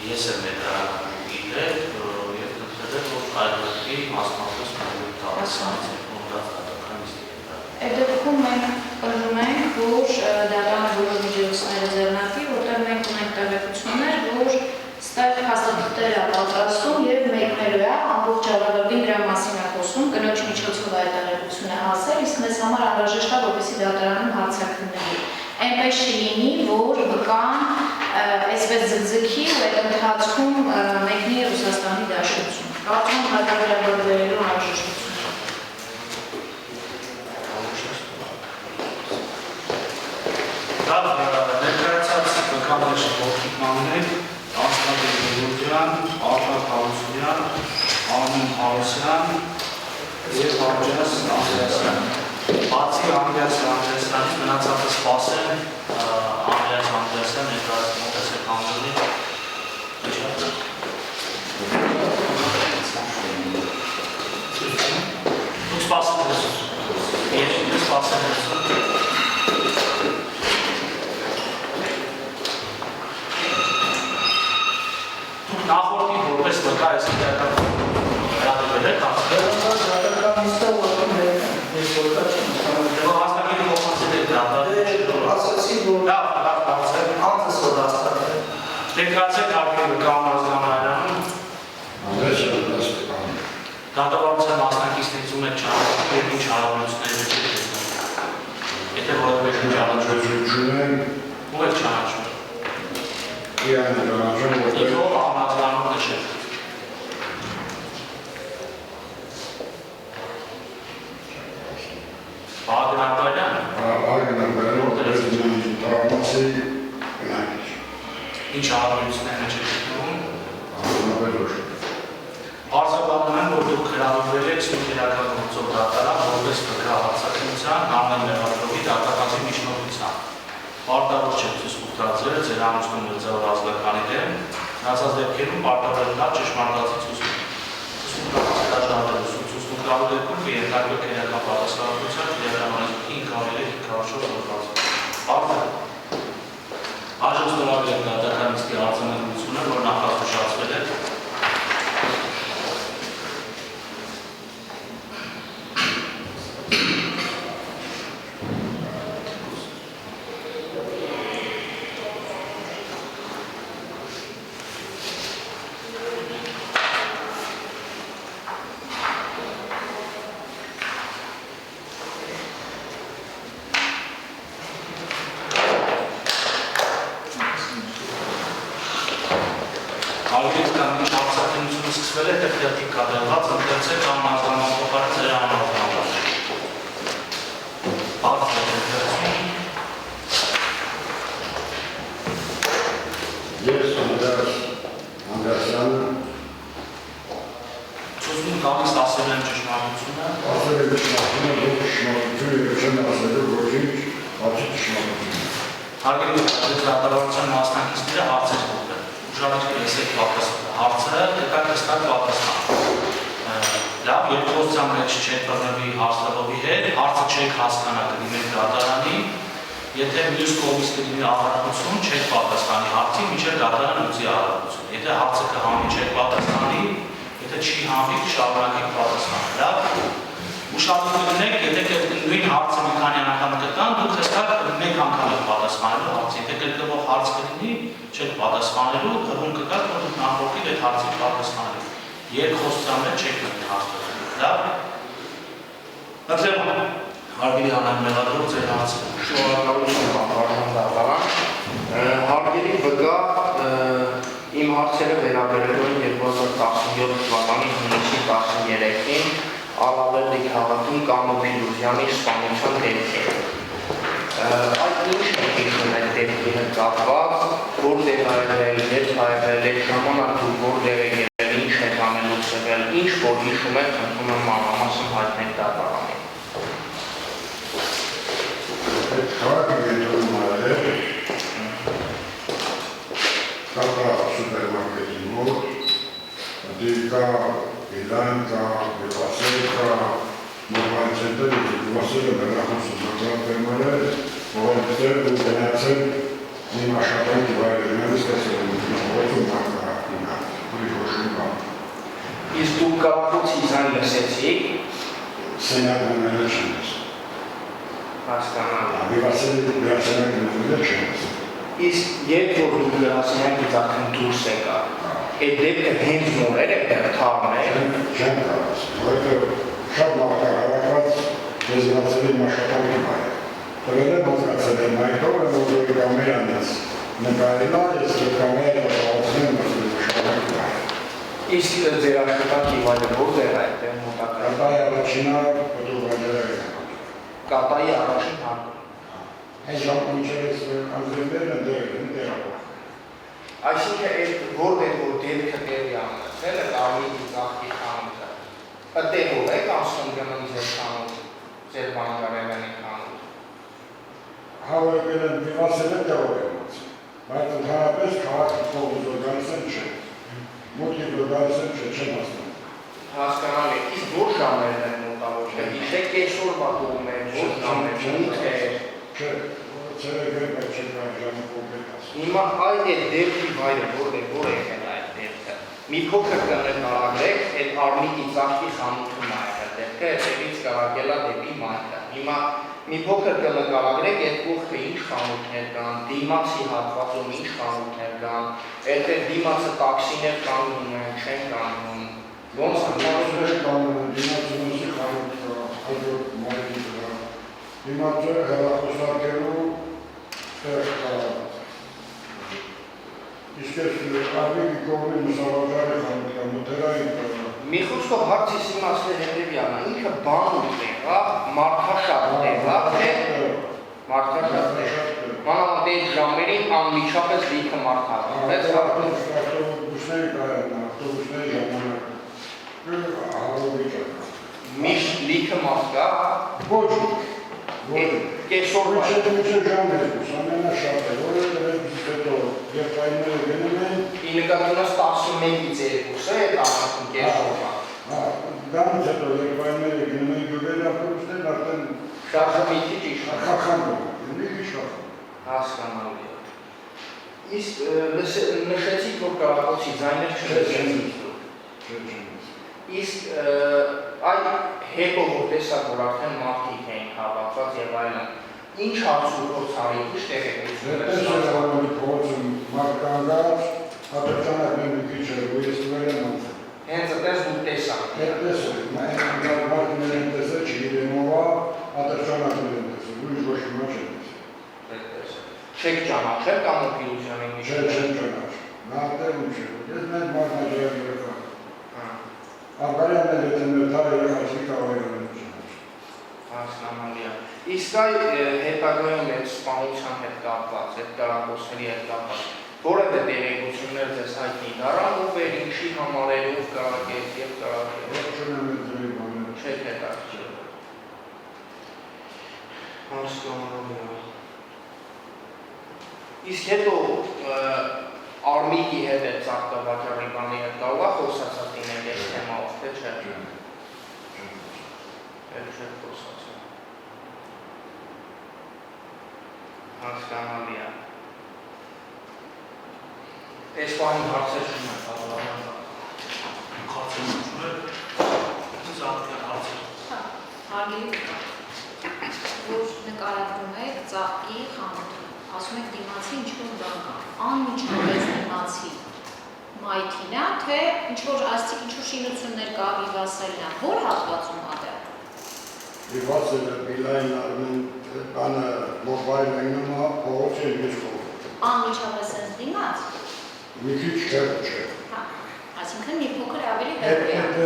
Ես եմ ներկայանում իր այսպես ձգձգի ու այդ ընթացքում մեկնի Ռուսաստանի դաշնություն։ Կարծում եմ հակավերաբերվելու անհրաժեշտություն։ Ներկայացած վկաների շփոթմաններ Անստատիկ Գուրգյան, Արտակ Հարությունյան, Անուն Հարոսյան և Անդրեաս Անդրեասյան։ Բացի Անդրեաս Անդրեասյանից մնացածը սպասեն Անդրեաս Անդրեասյան ներկայացած մոտեցեք հանդրնի Դուք սպասեք հեսուս։ Երկինը սպասեք հեսուս։ Նախորդի որպես վկա ես իրական վերադրվել եք Հաստականիստը ուղղակի ես վկա չեմ հաստակի փոխանցել եք ասացի, որ լավ անձս որ հաստատել ներկայացեք արդեն վկա համազգանարանում դատավարության մասնակիցներից ունեք չանաչում և ինչ հարաբերություններ եք եթե որևէ չանաչում ու եք չանաչում Իվով համազգանում նշեք Ագնապարյան Ինչ հարաբերություններ եք գտնվում Պարզաբանում եմ, որ դուք հրավիրվել եք Սուքերական գործով դատարան որպես վկա հարցակցության Նամեն Մեղադրովի դատախազի միջնորդությամբ Պարտավոր չեք ցույց տվել ձեր ամուսնու մրցավոր ազգականի դեմ, նրանցած դեպքերում պարտավոր է ճշմարտացի ցուցմունքների դեպքում կենթարկվեք քրեական պատասխանատվության քրեական օրենսգրքի 504 հոդվածը։ Արդեն այժմ ստորագրել եք դատական իսկի արձանագրությունը, որ նախազգուշացվել է նկարելա, ես եկամետ ապահովնեմ շարակը։ Իսկ ձեր աշխատանքի վայրը որտեղ է այդտեղ մոտակա։ Կատայի առաջինա պտուղաջարը է։ Կատայի առաջին հարկը։ Այն ժամանակ ես անձրևերն դեր են տեղավորում։ Այսինքն այդ որտեղ որ դեպքը տեղի ունեցել է Արմենիայի ծաղկի խանութը։ Այդտեղով եք անցնում գնում ձեր խանութ, ձեր բանկարեղանի խանութ։ Հավաքել են դիվասել են տեղավորված, բայց ընդհանրապես քաղաքի կողմից օրգանիզեն չէ, մուտքի օրգանիզեն չէ, չեմ ասում։ Հասկանալի, իսկ որ ժամերն են մոտավոր, հիշեք կեսօր բատում են, որ ժամեր, մութեր։ Չէ, ցերեգրեպ է չկա ժամը կողմետ ասում։ Հիմա այդ դեպքի վայրը որտեղ որ եկել այդ դեպքը։ Մի փոքր կներկայացրեք այդ Արմենիայի ծաղկի խանութում է այդ դեպքը, այդտեղից կարակելա դեպի մայթը։ Հիմա մի փոքր կներկայացրեք այդ ուղքը ինչ խանութներ կան, դիմացի հատվածում ինչ խանութներ կան, այդտեղ դիմացը տաքսիներ կանգնում են, չեն կանգնում։ Ոնց Դիմացը կանում են, դիմացի խանութ կա, հաջորդ մայթի կա, դիմացը հեռախոսարկելու տեղ կա։ Իսկ ես Արմենիայի կողմի մուսավաճարի խանութ կա, մթերային կա։ Մի խոսքով հարցիս իմաստը հետևյալն է, ինքը բանուկ տեղ է, մարդաշատ տեղ է, թե մարդաշատ տեղ։ Մանավանդ այդ ժամերին անմիջապես լիքը մարդ է։ Ավտոբուսների կայանն, ավտոբուսների ժամանակ հարովիճակ։ Միշտ լիքը մարդ կա, Ոչ, կեսօր Մինչև ժամ երկուս, ամենաշատ է, որովհետև հետո երկայինները գնում են։ ի նկատունս 11-ից 2 է այդ ամասում կեսօրվա։ Դրանից հետո երկայինները գնում են գյուղերի ավտոբուսներն արդեն Շարժը մի քիչ իշխան։ խախան գնում, մի քիչ խախան։ Հասկանալի է։ Իսկ նշեցիք, որ կարակոցի ձայներ չլսեցիք դուք։ Իսկ այդ հետո որ տեսակ, որ արդեն մարդիկ էին հավաքված եւ այլն, ինչ հարցուփորձ արի, ինչ տեղեկություններ Դեպս է հանում փողոցում մարդկանց, հատրջանակն մի քիչ է, ու ես ուղեր եմ անցել։ հենց այդպես դուք տեսաք։ Դեպս է, մարդներ են տեսել, չգիտեմ ով է, հատրջանակներ են տեսել, ուրիշ ոչ մի չեն տեսել։ Չեք ճանաչել կամ օգնության Չեմ ճանաչ, նա տեղում չէ, ես մենք մարմաջարի երեխա։ Արգարյանն էլ եթե մեր թար երեխացի կարող են ճանաչ։ Հասկանալի է։ Իսկ այ հետագայում այդ սպանության հետ կապված, այդ կարակոսների հետ կապված, որևէ տեղեկություններ ձեզ հայտնի դառան, ով էր, ինչի համար էր, ով կարակեց եւ կարակեց։ Ոչ չունեմ այդ ձերի բաները։ Չեք հետաքրքրել։ Հասկանալի է։ Իսկ հետո Արմենիայի հետ այդ ծաղկավաճառի բանի հետ կարող է խոսացած լինել այս թեմայով, թե չէ։ Էլ չեք խոսացել։ Հասկանալի է։ Այս բանի հարցեր չունեն, հավանաբար։ Հարցեր չունեք, ծաղկյան հարցեր։ Հարգելի որ նկարագրում եք ծաղկի խանութը, ասում եք դիմացի ինչ-որ բան կա, անմիջապես դիմացի մայթին է, թե ինչ-որ ասցիք ինչ-որ շինություններ կա, վիվասելն է, որ հատվածում ա դեռ։ Վիվասելը միլային արմեն բանը մոբայլ այնում է, փողոց է ես կողմ։ Անմիջապես ես դիմաց։ Մի քիչ հեռու չէ։ Հա, այսինքն մի փոքր ավելի հեռու է։ Այդ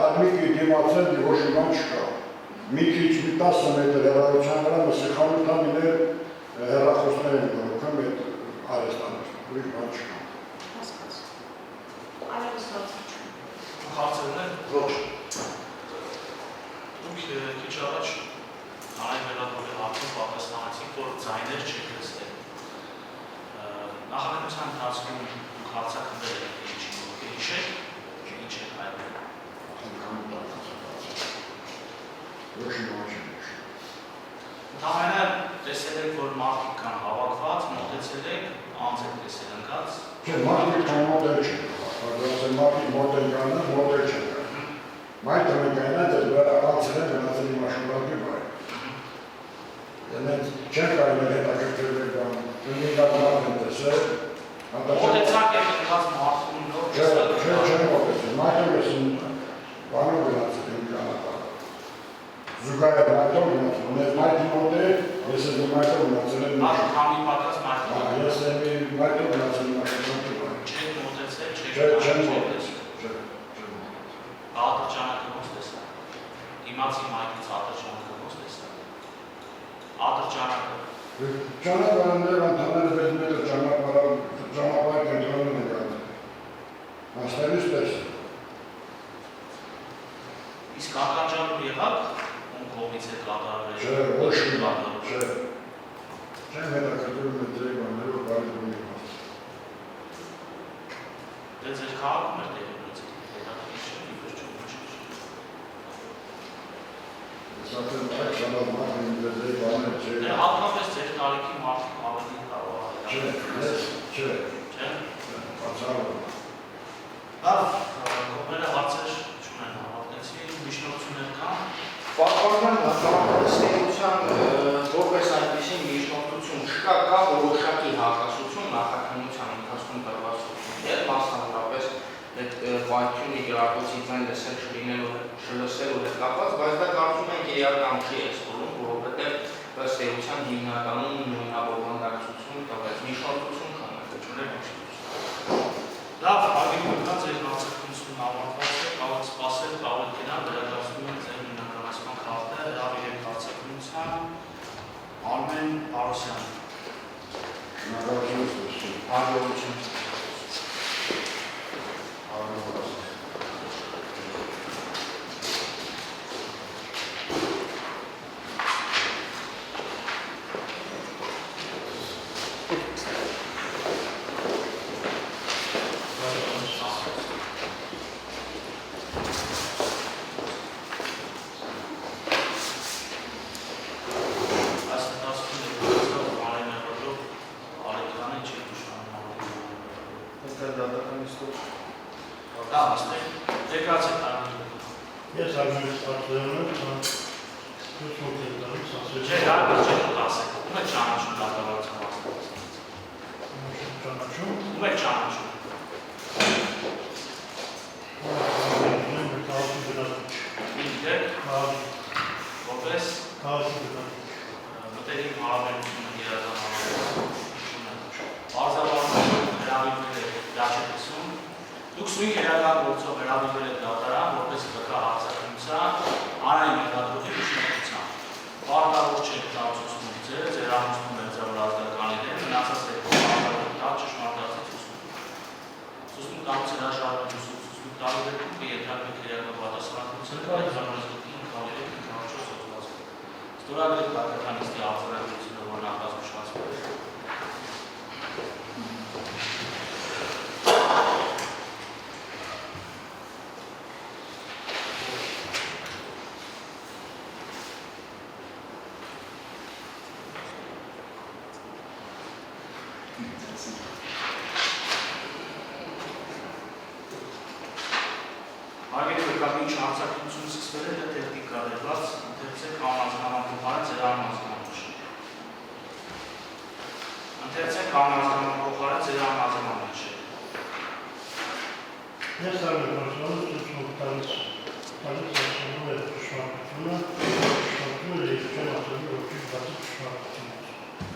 Արմենիայի դիմացել ոչ մի բան չկա։ Մի քիչ մի 10 մետր հեռավորության վրա մսիխանութ ամիներ հեռախոսներ են գորոքում այդ արեստանոց, ուրիշ բան չկա։ Հասկաց։ Այլևս հարցեր չունեմ։ Հարցերն են։ Ոչ։ Դուք քիչ առաջ Նարայի վերաբերյալ հարցում պատասխանեցիք, որ ձայներ չեք լսել։ Նախաքննության ընթացքում դուք հարցակցել եք ինչի որ հիշեք, ինչ եք հայտնել։ Ոչ մի բան չկա։ Ընդհանրապես տեսել եք, որ մարդիկ կան հավաքված, մոտեցել եք, անց եք տեսել ընկած։ Չէ, մարդիկ կան մոդել չեն կա։ Արդյոք մարդիկ մոդել կանը, մոդել չեն կա։ Մայթը մենք այնած է անցել են գնացել իմ աշնորհակի վայր։ Դրանց չեն կարել հետաքրքրել կան, ունի դառնալ են տեսել։ Մոտեցակ եք ընկած մարդուն նոր տեսել։ Չէ, մոտեցել։ Մայթը ես բանով գնացել եմ կանապա։ Զուգահեռ մայթով գնացել, ունես մայթի մոտ է, ես ես մայթով գնացել եմ։ Քանի պատրաստ մարդ։ Ես եմ մայթով գնացել մաշինան տվան։ Չեք մոտեցել, չեք Չեմ մոտեցել։ Չեմ։ Ատրճանակը ոնց տեսա։ Դիմացի մայթից ատրճանակը ոնց տեսա։ Ատրճանակը Ճանապարհներ ընդհանրապես 6 մետր ճանապարհ կենտրոնում են գալիս։ Աստերից տեսա։ իսկ ականջալու եղաք, ում կողմից է կատարվել։ Չէ, ոչ մի բան, չէ։ Չեմ հետաքրքրում եմ ձեր բաներով բարի բունի։ Դե ձեր քաղաքում էր տեղի ունեցել, հետաքրքիր չէ, վերջում չէ։ Սակայն այդ ճանապարհը ձեր բաներ չէ։ Դե հատկապես ձեր տարիքի մարդիկ ավելի կարող է։ Չէ։ Չէ։ Բացառը։ Լավ, կողմերը հարցեր չունեն, հավատեցի, միջնորդություններ կան։ Պատմական հակամարտության որպես այդպիսի միջնորդություն չկա, կա որոշակի հակասություն նախաքննության ընթացքում տրված հետ, մասնավորապես այդ վայրկյունի գրակոցի ձայն չլսելու հետ կապված, բայց դա կարծում ենք էական չի էսպորում, որովհետև ըստ էության հիմնականում նույնավոր բանդակցություն տվեց, միջնորդություն քաննարկություններ Լավ, հարգելի կա ձեր նախաձեռնությունն ավարտված է, կարող սպասել, կարող գնալ, վերադարձնում են ձեր հիմնականացման քարտը, լավ իրեք նախաձեռնության Արմեն Պարոսյան։ Հաջողություն։ Ես արմենից պատվերում եմ, Չէ, հարգել չեք ասեք, ում եք ճանաչում դատավարության մասնակցությունից։ Ում եք ճանաչում։ Ինքդ եք, որպես մտերիմ հարաբերություն երազանալու Պարզաբանում հրավիրվել է դաշտեսում, դուք սույն երական գործով հրավիրվել եք դատարան, որպես ԲԿ հարցակնության անային մետադրողի ուշադրության։ Պարտավոր չեք տացուցում ձեր ամուսնում եք ձեր ազգականիներ, մնացած եք պարտավոր տալ ճշմարտացից ուսում։ Ուսում տալուց հրաժարվել ուսում տալու դեպքում կենդանվեք երական պատասխանատվության Ստորագրեք պատկանիստի արձանագրությունը, որ նախազգուշացվել է։ Հարգելի վկայակի չհարցակցություն սկսվել է տեխնիկ կատարված, ընթերցեք համազգանափոխարեն ձեր անմազգանուշ։ Ընթերցեք համազգանափոխարեն ձեր անմազգանուշ։ Ես արմենպարսանոց ծուցմուկ տալիս ասանում է ճշմարտությունը և չեմ ասում, որ ճիշտ բացի ճշմարտությունից։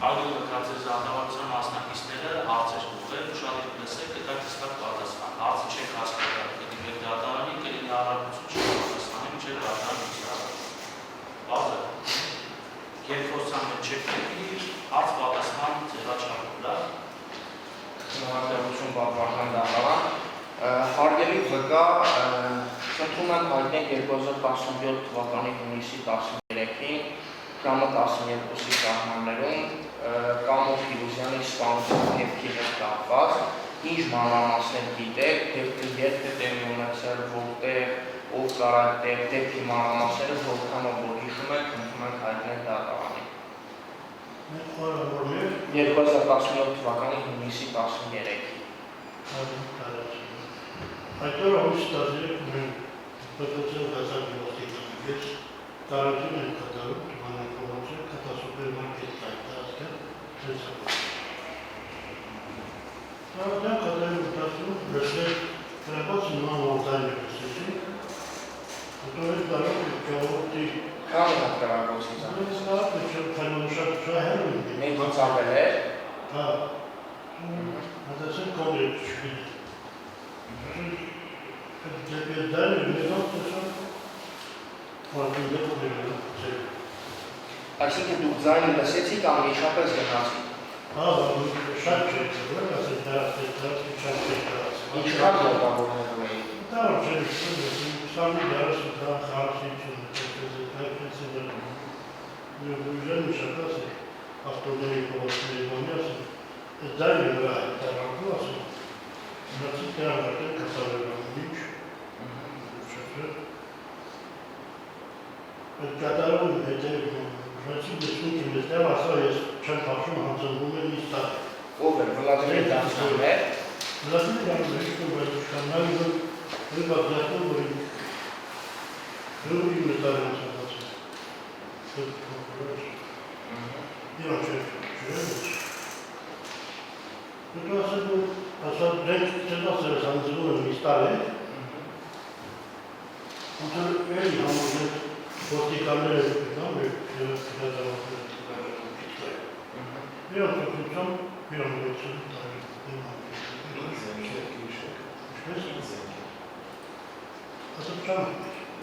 Հարգելի վկայակի զարդավարության մասնակիցները հարցեր ուղղել, ուշադիր լսեք, կտակ հստակ պատասխան։ Հարցը չեք հասկացել, կդիմեք դատարանի, կլինի առարկություն չպատասխանի, մինչև դատարան լուսարանը։ Բազը։ Երկրորդ չեք տեքնիր, հարց պատասխան ձևաչափով, լավ։ Շնորհակալություն պատմական դատարան։ Հարգելի վկա, խնդրում եմ հայտնեք 2017 թվականի հունիսի 13-ին ժամը 12-ի սահմաններում Կամո Փիրուզյանի սպանության դեպքի հետ կապված ինչ մանրամասներ գիտեք, դեպքը երբ է տեղի ունեցել, որտեղ, ով կարա դեպքի մանրամասները որքանով որ հիշում եք, խնդրում ենք հայտնել դատարանին։ 2017 թվականի հունիսի 13-ին։ Այդ օրը հույս 13 ունեն պատասխան գազակ ոստիկանից տարածում են կատարում թվանականություն կատաստրոֆերմարկետ կայտասկը ծեսապ։ Տարածան կատարում ուտասում լսել հրապաց նման ողտային լսեցին, ուտորել տարում ճողորդի Քանի հատկարակոցից Ես կարապ է չեմ քանոնուշակ չահերում Մենք ծավել է։ Հա, Հատասեն կոնգրետ չգիտ։ Դեպի դայնը մեզոն տեսան, մարդին դեպ ուղիլ Այսինքն դուք ձայնը լսեցիք անմիջապես գնացիք։ շատ չէ, որ ասել դարացել, շատ չէ դարացել։ Ինչքան մոտավորներ ունեի։ Դարը չէ, սարմի դարասը դա խարսիություն, ուժեն շատ ասել, ավտոների կողոսների բանի ասել, այս դայնը վրա դարակու ասել, նացիք դրան գատել կասարերան միջ, այդ կատարում հետև Ռացի դեսունքի մեզ դեմ ասա ես չեմ խախշում հանձնվում են իս տակ։ Ով էր, Վլադիմիր Դանցանն է։ Վլադիմիր Դանցանն է, բայց շկաննալի որ հրբակ դատում որ հրուր իմ նտարյան ծաղացել։ Իրան չէ, հետո ասել որ դենք չեն ասել ես հանձնվում են իս տակ է, ոնցր էլի համոզել Որտիկանները գտնամ և հրազավակները պիտկայ։ Իրան տոքնության, իրան գործում տարի ասըպ չամ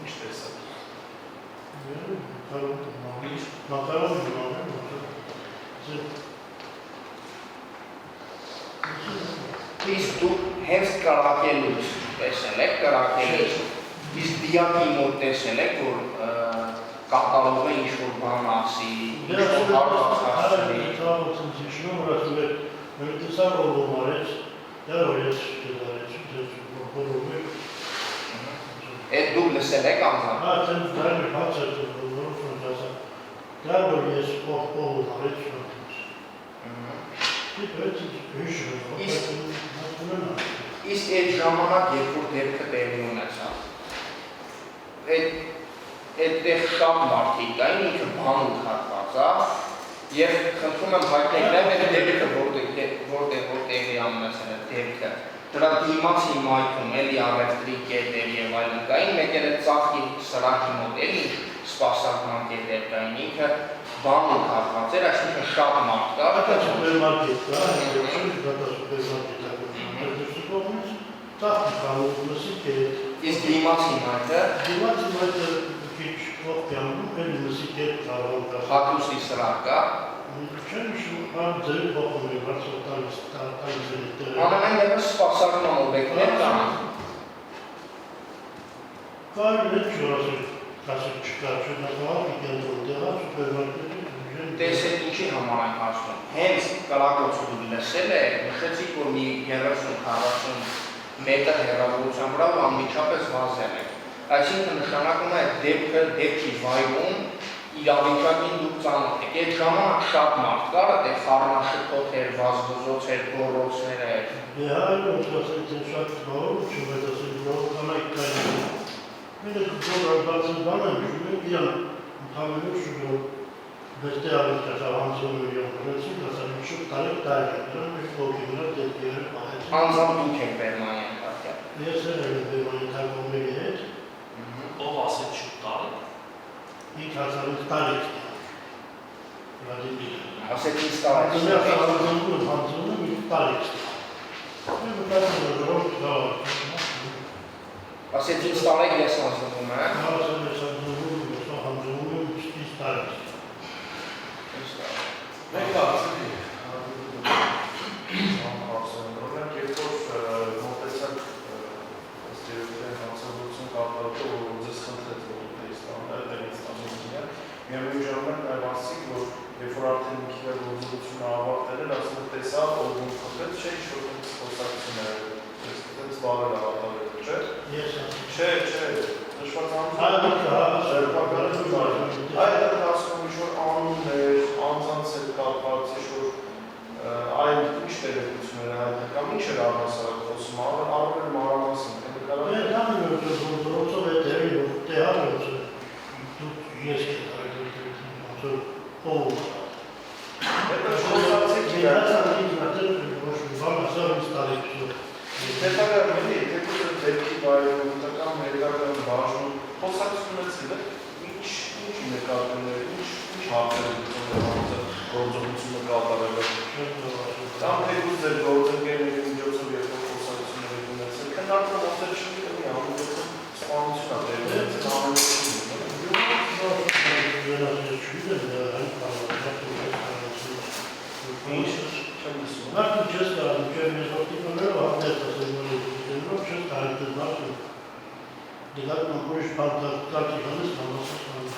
Ինչ տեսակ։ մակարոն Իսկ դուք հենց կրակելուց տեսել եք, կրակելուց Իսկ դիակի մոտ տեսել եք, որ կատարող է ինչ-որ բան ասի, ինչ-որ հարված ասի։ Ծավոցն զիշնում, որ ասում է, մեր տեսար ողում արեց, դար որ ես դարեց, որով եք։ Էդ դուք լսել եք անձան։ Այդեն դար է բաց է, որով ասա, դար որ ես ողում արեց, Իսկ այդ ժամանակ, երբ որ դեպքը տեղի ունեցավ, այդտեղ շատ մարդիկ կային, ինքը բանուկ հատված և խնդրում եմ հայտնեք նաև այդ դեպքը որտեղ տեղի անունեցել է դեպքը դրա դիմացի մայթում էլի առևտրի կետեր և այլն կային, մեկ էլ այդ ծախի սրահի մոտ էլի ինչ սպասարկման կետեր կային, ինքը բանուկ հատված էր, այսինքն շատ մարդ կար։ Դա սուպերմարկետ կա, ծախի խանութ մսի կետ։ Իսկ դիմացի մայթը։ Դիմացի մայթը քիչ ողջանում, էլի մսի կետ կարող կա։ Հատուսի սրահ կա։ Չեմ հիշում, ձերի փոխում է, հարցով տալիս ձերի։ Ամենայնևս սպասարկման օբյեկտներ կան։ Կարելի է չոր ասել չկա, չնախաղի կենտրոն տեղա, սուպերմարկետի Տեսեք ինչի համար այն հասնում։ Հենց կրակոցը դուք լսել եք, նշեցիք, որ մի 30-40 մետր հեռավորության վրա ու անմիջապես վազել եք։ Այսինքն նշանակում է դեպքի վայրում իրավիճակին դուք ծանոթ եք։ Այդ ժամանակ շատ մարդ կար, այդտեղ խառնաշփոթ էր, վազվզոց էր, գոռոցներ էր։ Դե հայր ոնց ասել, թե շատ բառով չուղետ ասել, որ կանայք կային։ Մենակ գոռացած բան են, իրան ընդհանրապես շուտ Veste avete avanzo milion prezzi, da saremo շուտ տարի, դրան մի փոքր մնա դեպքերը ահա։ Անձամբ դուք եք Բերմանյան կարգել։ Ես էլ եմ Բերմանյան կարգողների հետ։ Ով ասել շուտ տարի։ Ինձ հասարից տարիք։ Վլադիմիր։ Ասեք ինձ տարեք։ Ես հավանություն հանձնում եմ տարիք։ Ես մտածում եմ որ Ասեք ինձ տարեք ես հանձնվում եմ։ Հավասար ես հանձնում եմ ինձ տարիք։ Մենք ասելի համարսանրոնենք, երբ որ մոտեցակ ըստ երևույթային հանցավորություն կատարողը, որ ձեզ խնդրեց, որ տեղից ստանձնությունը, միևնույն ժամանակ նաև ասիք, որ երբ որ արդեն մի քիչ գործողությունը ավարտել էր, ասում եք տեսա, որ ոնց խնդրեց, չէ, ինչ-որ խոսակցություն է, այդպես բարել է հատավել, չէ։ Ես ասում։ Չէ, դժվար Այդ ասում ինչ-որ անուններ, անձանց հետ կապված, ինչ-որ այլ ինչ տեղեկություններ հայտնել կամ ինչ էր առհասարակ խոսում, առավել մանրամասն, թե նկարագրել։ գործով է տեղի, որ տեղը ոնց է, դուք ես եք ոնց է, ով Հետո խոսացիք Հետագայում էլի, թեկուզ դեպքի վայրում, տկան ներկայական բաժնում, խոսակցությունեցիլ եք, ինչ նկատներ, ինչ հարցեր գործողությունը կատարել եք։ Կամ թեկուզ ձեր գործընկերների միջոցով երբ որ խոսակցություններ եք ունեցել, քննարկում ոնց չի լինի, ամենից սպանություն ա դեր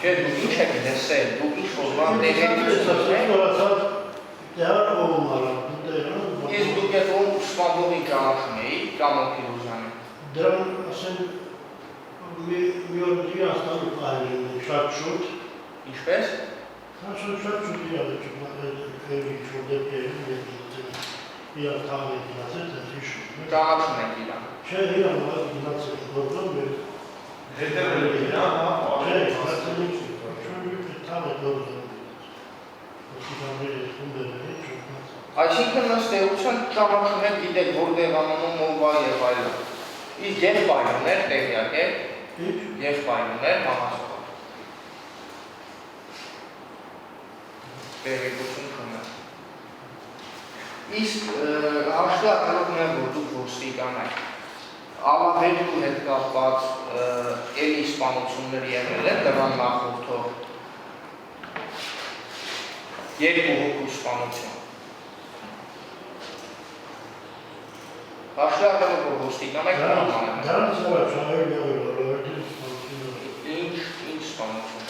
Չէ, դու ինչ եք լսել, դու ինչ որ բան Ես դուք եք ում սպանդողի ճանաչում էի, կամ Փիրուզյանը։ Դրան ասեն մի օր Իրաստանում այլ շատ շուտ Ինչպես։ Շատ շուտ յավը ինչ-որ դեպքեր իրար թաղը գնացել, հիշում։ Ճանաչում եք իրան։ Չէ, իրան գնացել, որոնք հետևել եք իրան, Չէ, հարցնի թաղը դորձը։ Այսինքն ըստ էության ճանաչում եք գիտեք որտեղ ամնում ով է եւ այլն։ Իսկ եղբայրներ տեղյակ եք։ Եղբայրներ մահացող։ Տեղեկություն կունեն։ Իսկ հաշվի առնելով ունեմ որ դուք ոստիկան եք։ Ալավերու հետ կապված էլի սպանություններ եղել են դրան նախորդող երկու հոգու սպանություն։ Հաշվի առնելով որ ոստիկան եք դրան Դրանից առաջ Ինչ սպանություն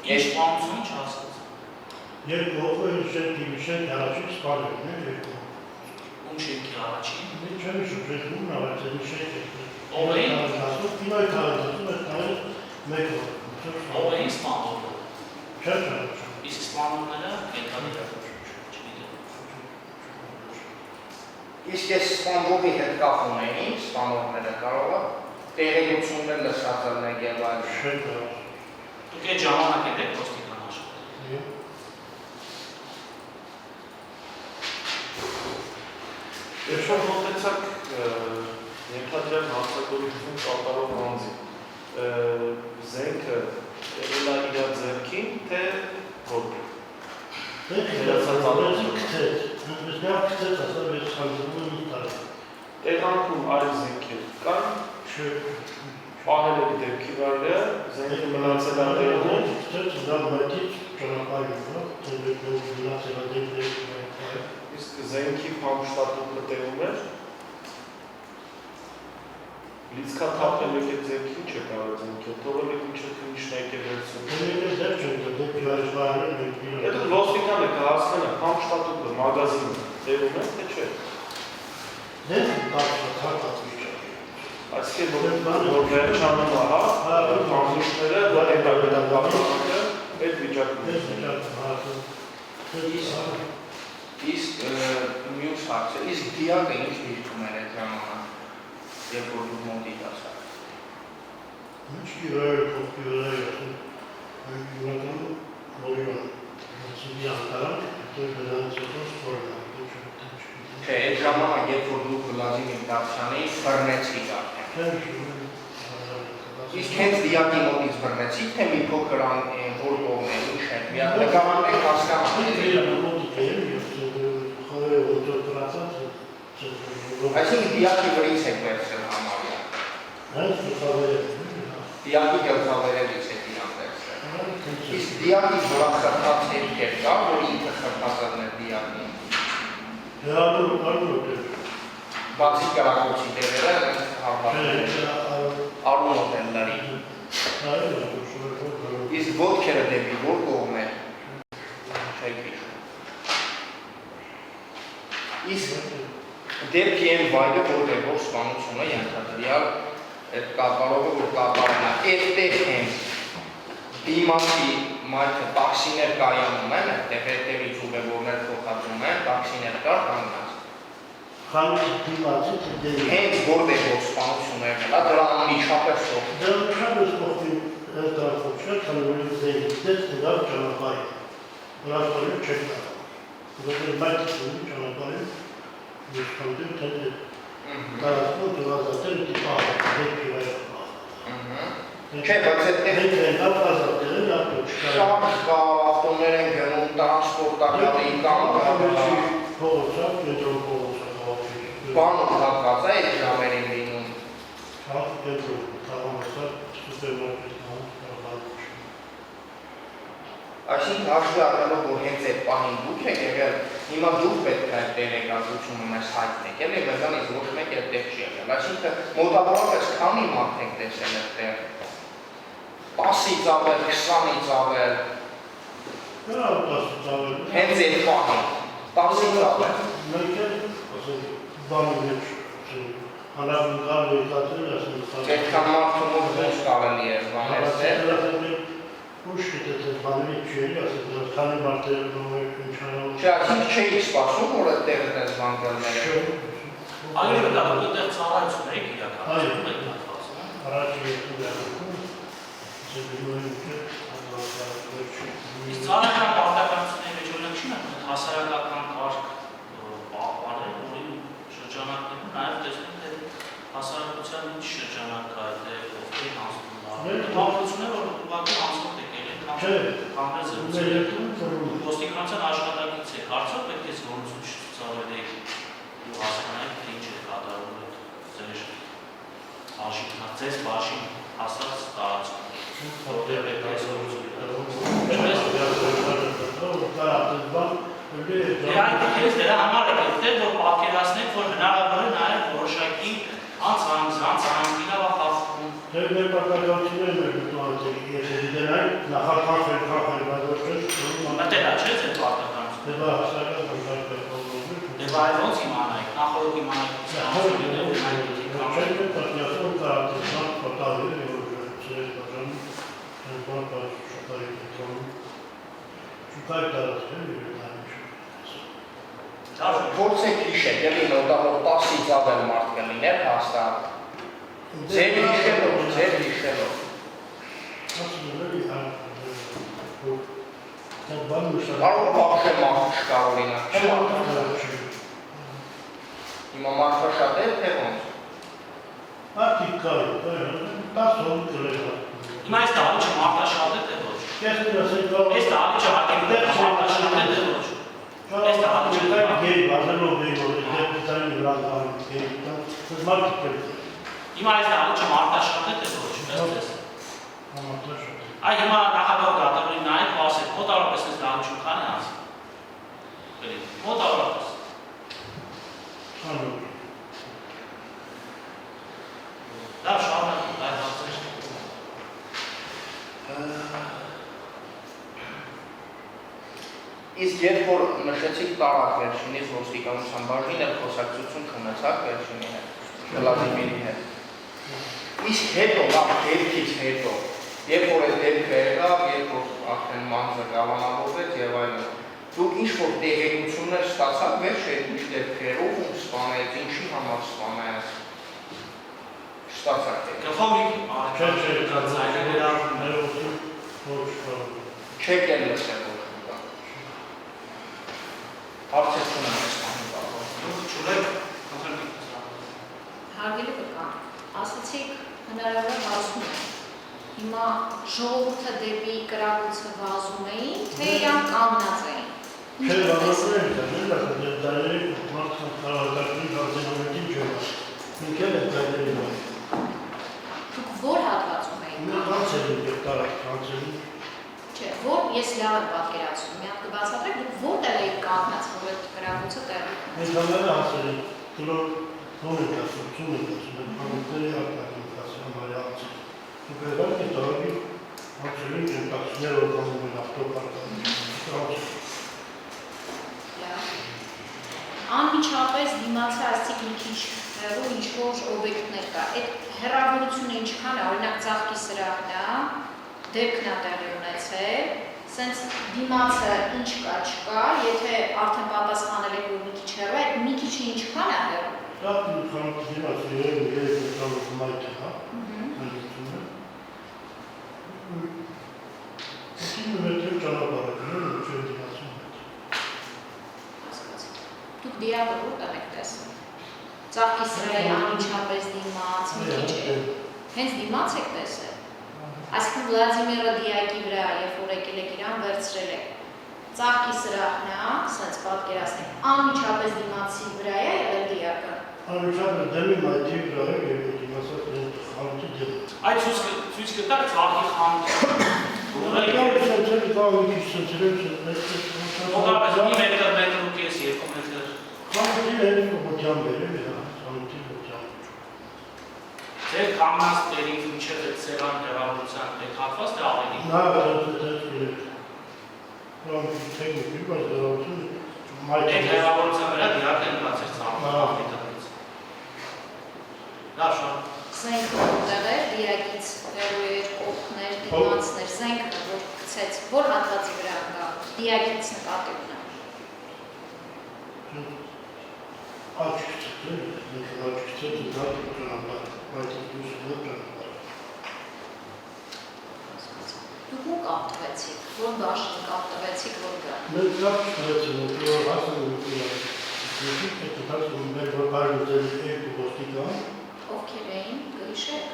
Ինչ սպանություն չհասկացա։ Երկու հոգու շենքի միշեն առաջին սպանել են երկու։ Ում շենքի առաջին։ Չեմ շուտ նավացել շենքը։ Ով էին։ Ինոյ թաղեցում է թաղել մեկ օր։ Ով էին սպանողը։ Չէ։ Իսկ սպանողները կենտրոնի Իսկ ես սպանողի հետ կապ ունեի, սպանողները կարող է տեղեկություններ լսածել եք եւ այլն։ Դուք այդ ժամանակ եք ոստիկան աշխատել։ Երբ որ մոտեցաք ենթադրյալ հանցագործություն կատարող անձի, զենքը ելել է իր ձեռքին, թե որտեղ։ Տեղանքում այլ զենքեր կան, պահել եք դեպքի վայրը, զենքը մնացել է տեղում։ Իսկ զենքի փամշտատուկը տեղում էր։ Լիցքաթափել եք այդ զենքի, ինչ եք արել զենքը, թողել եք մինչև քննիչն եք վերցնում։ Այդ ոստիկան եք հասնել է, փամշտատուկը, մագազինը տեղում է, թե չէ։ Այսինքն որ վերջանում է, հա, փամշտները, որ հետագետակապանակը այդ վիճակում է։ Իսկ մյուս հարցը, իսկ դիակը ինչ դիրքում էր այդ ժամանակ, երբ որ դուք մոտիկ ասաք։ Չէ, այդ ժամանակ, երբ որ դուք Վլադիմիր Դավթյանի բռնեցիք արդեն։ Իսկ հենց դիակի մոտից բռնեցիք, թե մի փոքր որ կողմեր, ինչ է, նկարագրեք Այսինքն դիակի վրից եք վերցրել համարյա։ Դիակի գլխավերևից եք իրան վերցրել։ Իսկ դիակի վրա խրտած հետքեր կա, որ ինքը խրտածն է դիակին։ Բացի կրակոցի դերերը, արուն օտելների։ Իսկ ոտքերը դեպի որ կողմ է։ Չեք հիշում։ Իսկ դեպքի են վայրը, որտեղ որ սպանությունը ենթադրյալ այդ կատարողը, որ կատարում է, այդտեղ են դիմացի մարդը տաքսիներ կայանում են, այդտեղ հետևից ուղևորներ փոխադրում են, տաքսիներ կար կանգնած։ Հենց որտեղ որ սպանությունը եղել է, դրա անմիջապես Չէ, բայց այդտեղ Մենք ենք ազատել են ապրել չկա։ շարք կա, ավտոներ են գնում, տրանսպորտակալի կամ Փողոցակ, կենտրոն փողոցակ, բան ուղղակած է այդ ժամերին լինում։ Հա, կենտրոն, թաղամասակ, սուպերմարկետ, Այսինքն հաշվի առնելով, որ հենց այդ պահին դուք եք եղել, հիմա դուք պետք է այդ տեղեկատվությունը մեզ հայտնեք, էլի մեզանից ոչ մեկ էլ տեղ չի եղել։ Այսինքն մոտավորապես քանի մարդ եք տեսել այդտեղ։ 10-ից ավել, 20-ից ավել։ Հա, 10-ից ավել։ Հենց այդ պահին, 10-ից ավել։ Մենք էլ, ասենք, բանի մեջ, հանրավին կարել եկացել, ասենք, Այդքան մարդու մոտ ոչ կարելի է բաներ Ուշ գիտեց բանվի չերի, ասենք, քանի մարդերը նոմեր Չէ, այսինքն չէիք սպասում, որ այդտեղ այդպես բան գալները։ Այո, դա դուք այդտեղ ծառայություն եք իրականացնում եք հատվածում։ Առաջ երկու դեպքում, Իսկ ծառայական պարտականությունների մեջ օրինակ չի մտնում հասարակական կարգ պահպանել, որի շրջանակներում նաև տեսնում թե հասարակության ինչ շրջանակ կա այդտեղ, ովքեր հանձնում են։ Պարտությունները, որ ուղղակի հանձնում եք Համեր զրուցել, ոստիկանության աշխատակից եք, արդյոք պետք է զգոնություն չցուցաբերեք ու հասկանայք, թե ինչ է կատարում այդ ձեր աշինքնա, ձեզ բաշին հասած տարածքում, որտեղ պետք է զգոնություն։ Այդ դրա համար եք այդտեղ, որ պատկերացնեք, որ հնարավոր է նաև որոշակի անցանցին ավախախվում։ Դեր մեր պարտականությունները մեր մտուանցեք, եթե դրանք նախաքանխել, բայց ոչ թե Մտելա չէ ձեր պարտականությունը։ Դե բա հասարակական պարտականությունները։ Դե բա այդ ոնց իմանայիք, նախորդ իմանայիք Պատմիասում կարատեսան պատահել է, որ ծերես բաժանում, բան պարս շուկայի կետրոնում, շուկայի տարածքել է Փորձեք հիշեք, էլի մոտավոր 10-ից ավել մարդ կլիներ հաստատ։ Ձեր հիշելով։ Կարող բախշե մարդ չկա օրինակ, չէ՞ մարդ։ Հիմա մարդը շատ է, թե ոնց։ Մարդիկ կային, 10 հոն կլեգա։ Հիմա այս տալիչը մարդաշատ է, թե ոչ։ Այս տալիչը մարդաշատ է, թե ոչ։ Այս տալիչը գեյ, բազելով գեյ, որ դեպտային վրան գեյ, մարդիկ կլեգա։ Հիմա այս տալիչը մարդաշատ է, թե ոչ, մեզ Այ հիմա նախագահ դատավորին նայեք ու ասեք, մոտավորապես այս տալիչում քանի անց։ Մոտավորապես։ Դա շարունակում այդ հարցեր։ Իսկ երբ որ նշեցիք տարակ վերջինից ոստիկանության բաժին էլ խոսակցություն չունեցաք վերջինի հետ, Վլադիմիրի հետ։ Իսկ հետո, լավ դեպքից հետո, երբ որ այդ դեպքը եղավ, երբ որ արդեն մանձը կալանավորվեց եւ այլն, դուք ինչ-որ տեղեկություններ ստացաք վերջ այդ ինչ դեպքերով ում սպանեց, ինչի համար սպանեց։ Ստացաք դեպք։ Չեք էլ լսել ոչ մի բան։ Հարցեր չունեմ այս բանի բառով։ Դուք չունեք Հարգելի վկա, ասացիք հնարավոր վազում է։ Հիմա ժողովուրդը դեպի կրակոցը վազում էին, թե իրանք կանգնած էին։ Չէ, վազում էին, դարերի մարդը կարողակարգի հարցենամետին չեղաս։ Ինքել է դարերի բան։ Դուք որ հատվածում էին։ Մենք հանցերին և տարակ հանցերին։ Չէ, որ ես լավ եմ պատկերացնում, մի հատ կբացատրեք, դուք որտեղ եք կանգնած, որ այդ կրակոցը տեղի։ Մենք համարը հանցերին, կլոր նոմ ենք ասում, ծում ենք ասում, ենք հանցերի արտակ ենք ասում, համարի հանցեր։ Դուք եղանք է տարակի հանցերին կենտաքսներ որդանում են ավտոպարկան։ Անմիջապես դիմացը ասցիք մի քիչ հեռու ինչ-որ օբյեկտներ կա։ Այդ հեռավորությունը ինչքան է, օրինակ ծաղկի սրահն է, դեպքն է տեղի ունեցել, սենց դիմացը ինչ կա, չկա, եթե արդեն պատասխանել եք, որ մի քիչ հեռու է, այդ մի քիչը ինչքան է հեռու։ Դա դիմացը երևի մայթ է, հա։ Մետրի ճանապարհակները չէ դիմացում Հասկացա։ Դուք դիակը որտեղ եք տեսել։ Ծաղկի սրահի անմիջապես դիմաց, մի քիչ է։ Հենց դիմաց եք տեսել։ Այսինքն Վլադիմիրը դիակի վրա, երբ որ եկել եք իրան վերցրել եք, ծաղկի սրահն է, սենց պատկերացնեք, անմիջապես դիմացի վրա է եղել դիակը։ Անմիջապես դեմի մայթի վրա է և դիմացած խանութի դեմ։ Այդ ցույց կտակ ծաղկի խանութը։ Մոտավորապես մի մետր, մետր ու կես, 2 մետր։ Խանութի հետ ոտյան բերել է, խանութի ոտյան։ Ձեր կամնած տերին մինչև այդ սեղան հեռավորության եք հատված, թե ավելի։ Նա Այդ հեռավորության վրա դիակ են բացեր ծաղկի տղից։ Լավ շատ։ Զենքը որտեղ էր, դիակից հեռու էր, կողքներ, դիմացներ, զենքը որ գցեց, որ հատվածի վրա կա, դիակից նկատի ունեմ։ Դուք ու կապտվեցիք, որ դաշտին կապտվեցիք, որ գա։ Մենք կապտվեցին, որ հասան Ովքեր էին, կհիշեք։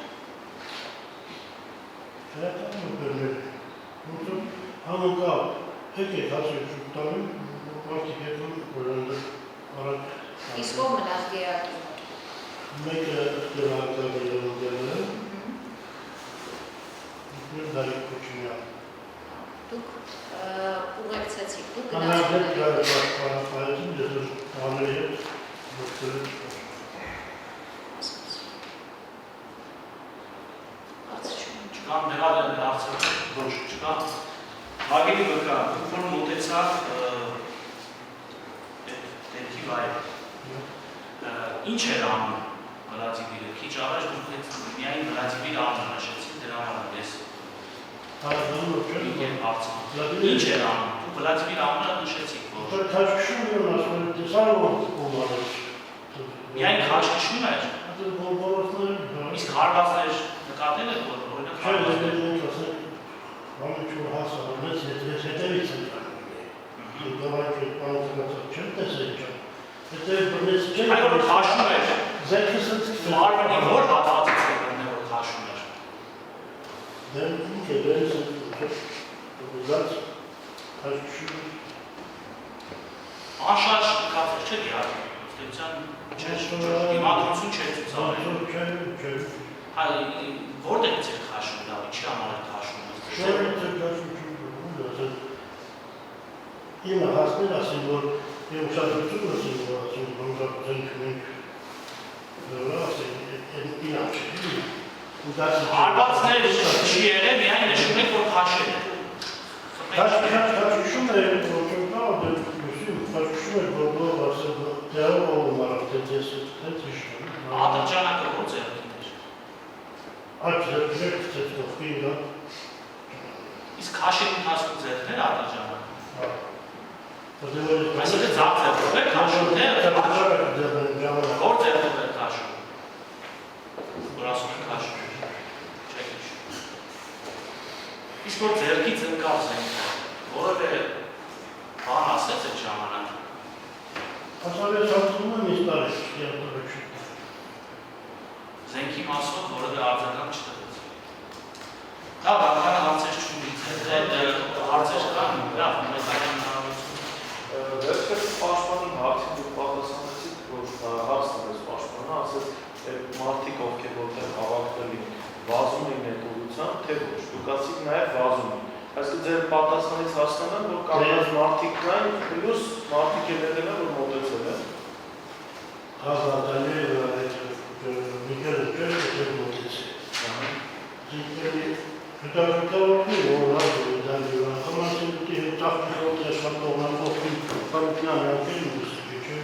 Համընկավ, հետ եք հասել շուտտանում, մարդիկ եկում, որ ընդր առաջ։ Իսկ ով մնաց դիակի մոտ։ Մեկը դրահակավ իրավունքները, մեր դարիք կոչինյան։ Դուք ուղեկցեցիք, դուք Անարգետ գնացիք։ կարապայեցին, ես տաների հետ որդրել Չկան նեղադեն հարցը, ոչ չկա։ Հագելի վկա, որ մոտեցավ դեպքի վայր։ Ինչ էր անում Վլադիմիրը, քիչ առաջ դուք միայն Վլադիմիր անունը նշեցիք, դրա համար ես ինքեր հարցը։ Ինչ էր անում, դուք Վլադիմիր անունը նշեցիք, որ Քաշքշում եմ ասում, տեսարով կոմարեց։ միայն քաշքշում էր, իսկ հարվածներ նկատել եք, որ օրինակ հարվածներ։ Ամիջուր հասարամեց հետևից են կանում։ Գավայք է պանցրացած չեմ տեսել չեմ։ Հետևից բնեց չեմ։ Այ որ քաշում էր, Զենքը սնցիկ Մարմնի որ հատվածից է բնե որ քաշում էր։ դեմ ինք է դեմ սնցիկ ուզած քաշքշում Անշարժ կացեր չէ դիարի, ստեղծան չէր, դիմադրություն չէր ծուցարել։ Հայ, որտեղից էր քաշում լավ, ինչի համար էր քաշում։ Շորից է քաշում Իմը հասներ ասին, որ և ուշադրություն ասին, որ ասին, որ զենք մենք ասին, ինաչ է, Հարվածներ չի եղել, միայն նշում եք, որ քաշել է։ Քաշքշում է, որ չնկավ, քաշքշում է, որ դող ասել, դեղով ողում արավ, թե ձեզ հետ իշնում։ Ատրճանակը որ ձերքին էր։ Այդ ձերքներ կծեց կողքին դա։ Իսկ քաշել ընթացքում ձերքներ ատրճանակ։ Այսինքն Այսինքն ձախ ձեռքով եք քաշում, թե որ ձեռքով եք քաշում։ Որ ասում եք քաշում։ Չեք հիշում։ Իսկ որ ձեռքից ընկավ զենքը, որևէ բան ասեց այդ ժամանակ։ Ասալի սացում եմ իստարեց, երդորը չուտ։ Զենքի մասով որևէ արձագանք չտվեց։ Լավ, անգանը հարցեր չունի, հարցեր կան, լավ, մեզ այլն Վերջերս պաշտպանի հարցին դուք պատասխանեցիք, որ հարցն է պաշտպանը, ասեց մարդիկ ովքեր որտեղ հավաքվել են վազում էին այդ ուղղությամբ, թե ոչ, դուք ասիք նաև վազում են։ Այսինքն ձեր պատասխանից հասկանամ, որ կանգնած մարդիկ կային, պլյուս մարդիկ են եղել են, որ մոտեցել են։ Հազարդանի միգերը չեր մոտեցել։ Հետաքրքրվի, որ հազար դանդի անգամանցին դուտի հետախքի հոտ եշվատողնան ովքին պարուկյան յանքեր ուզսի, չէ։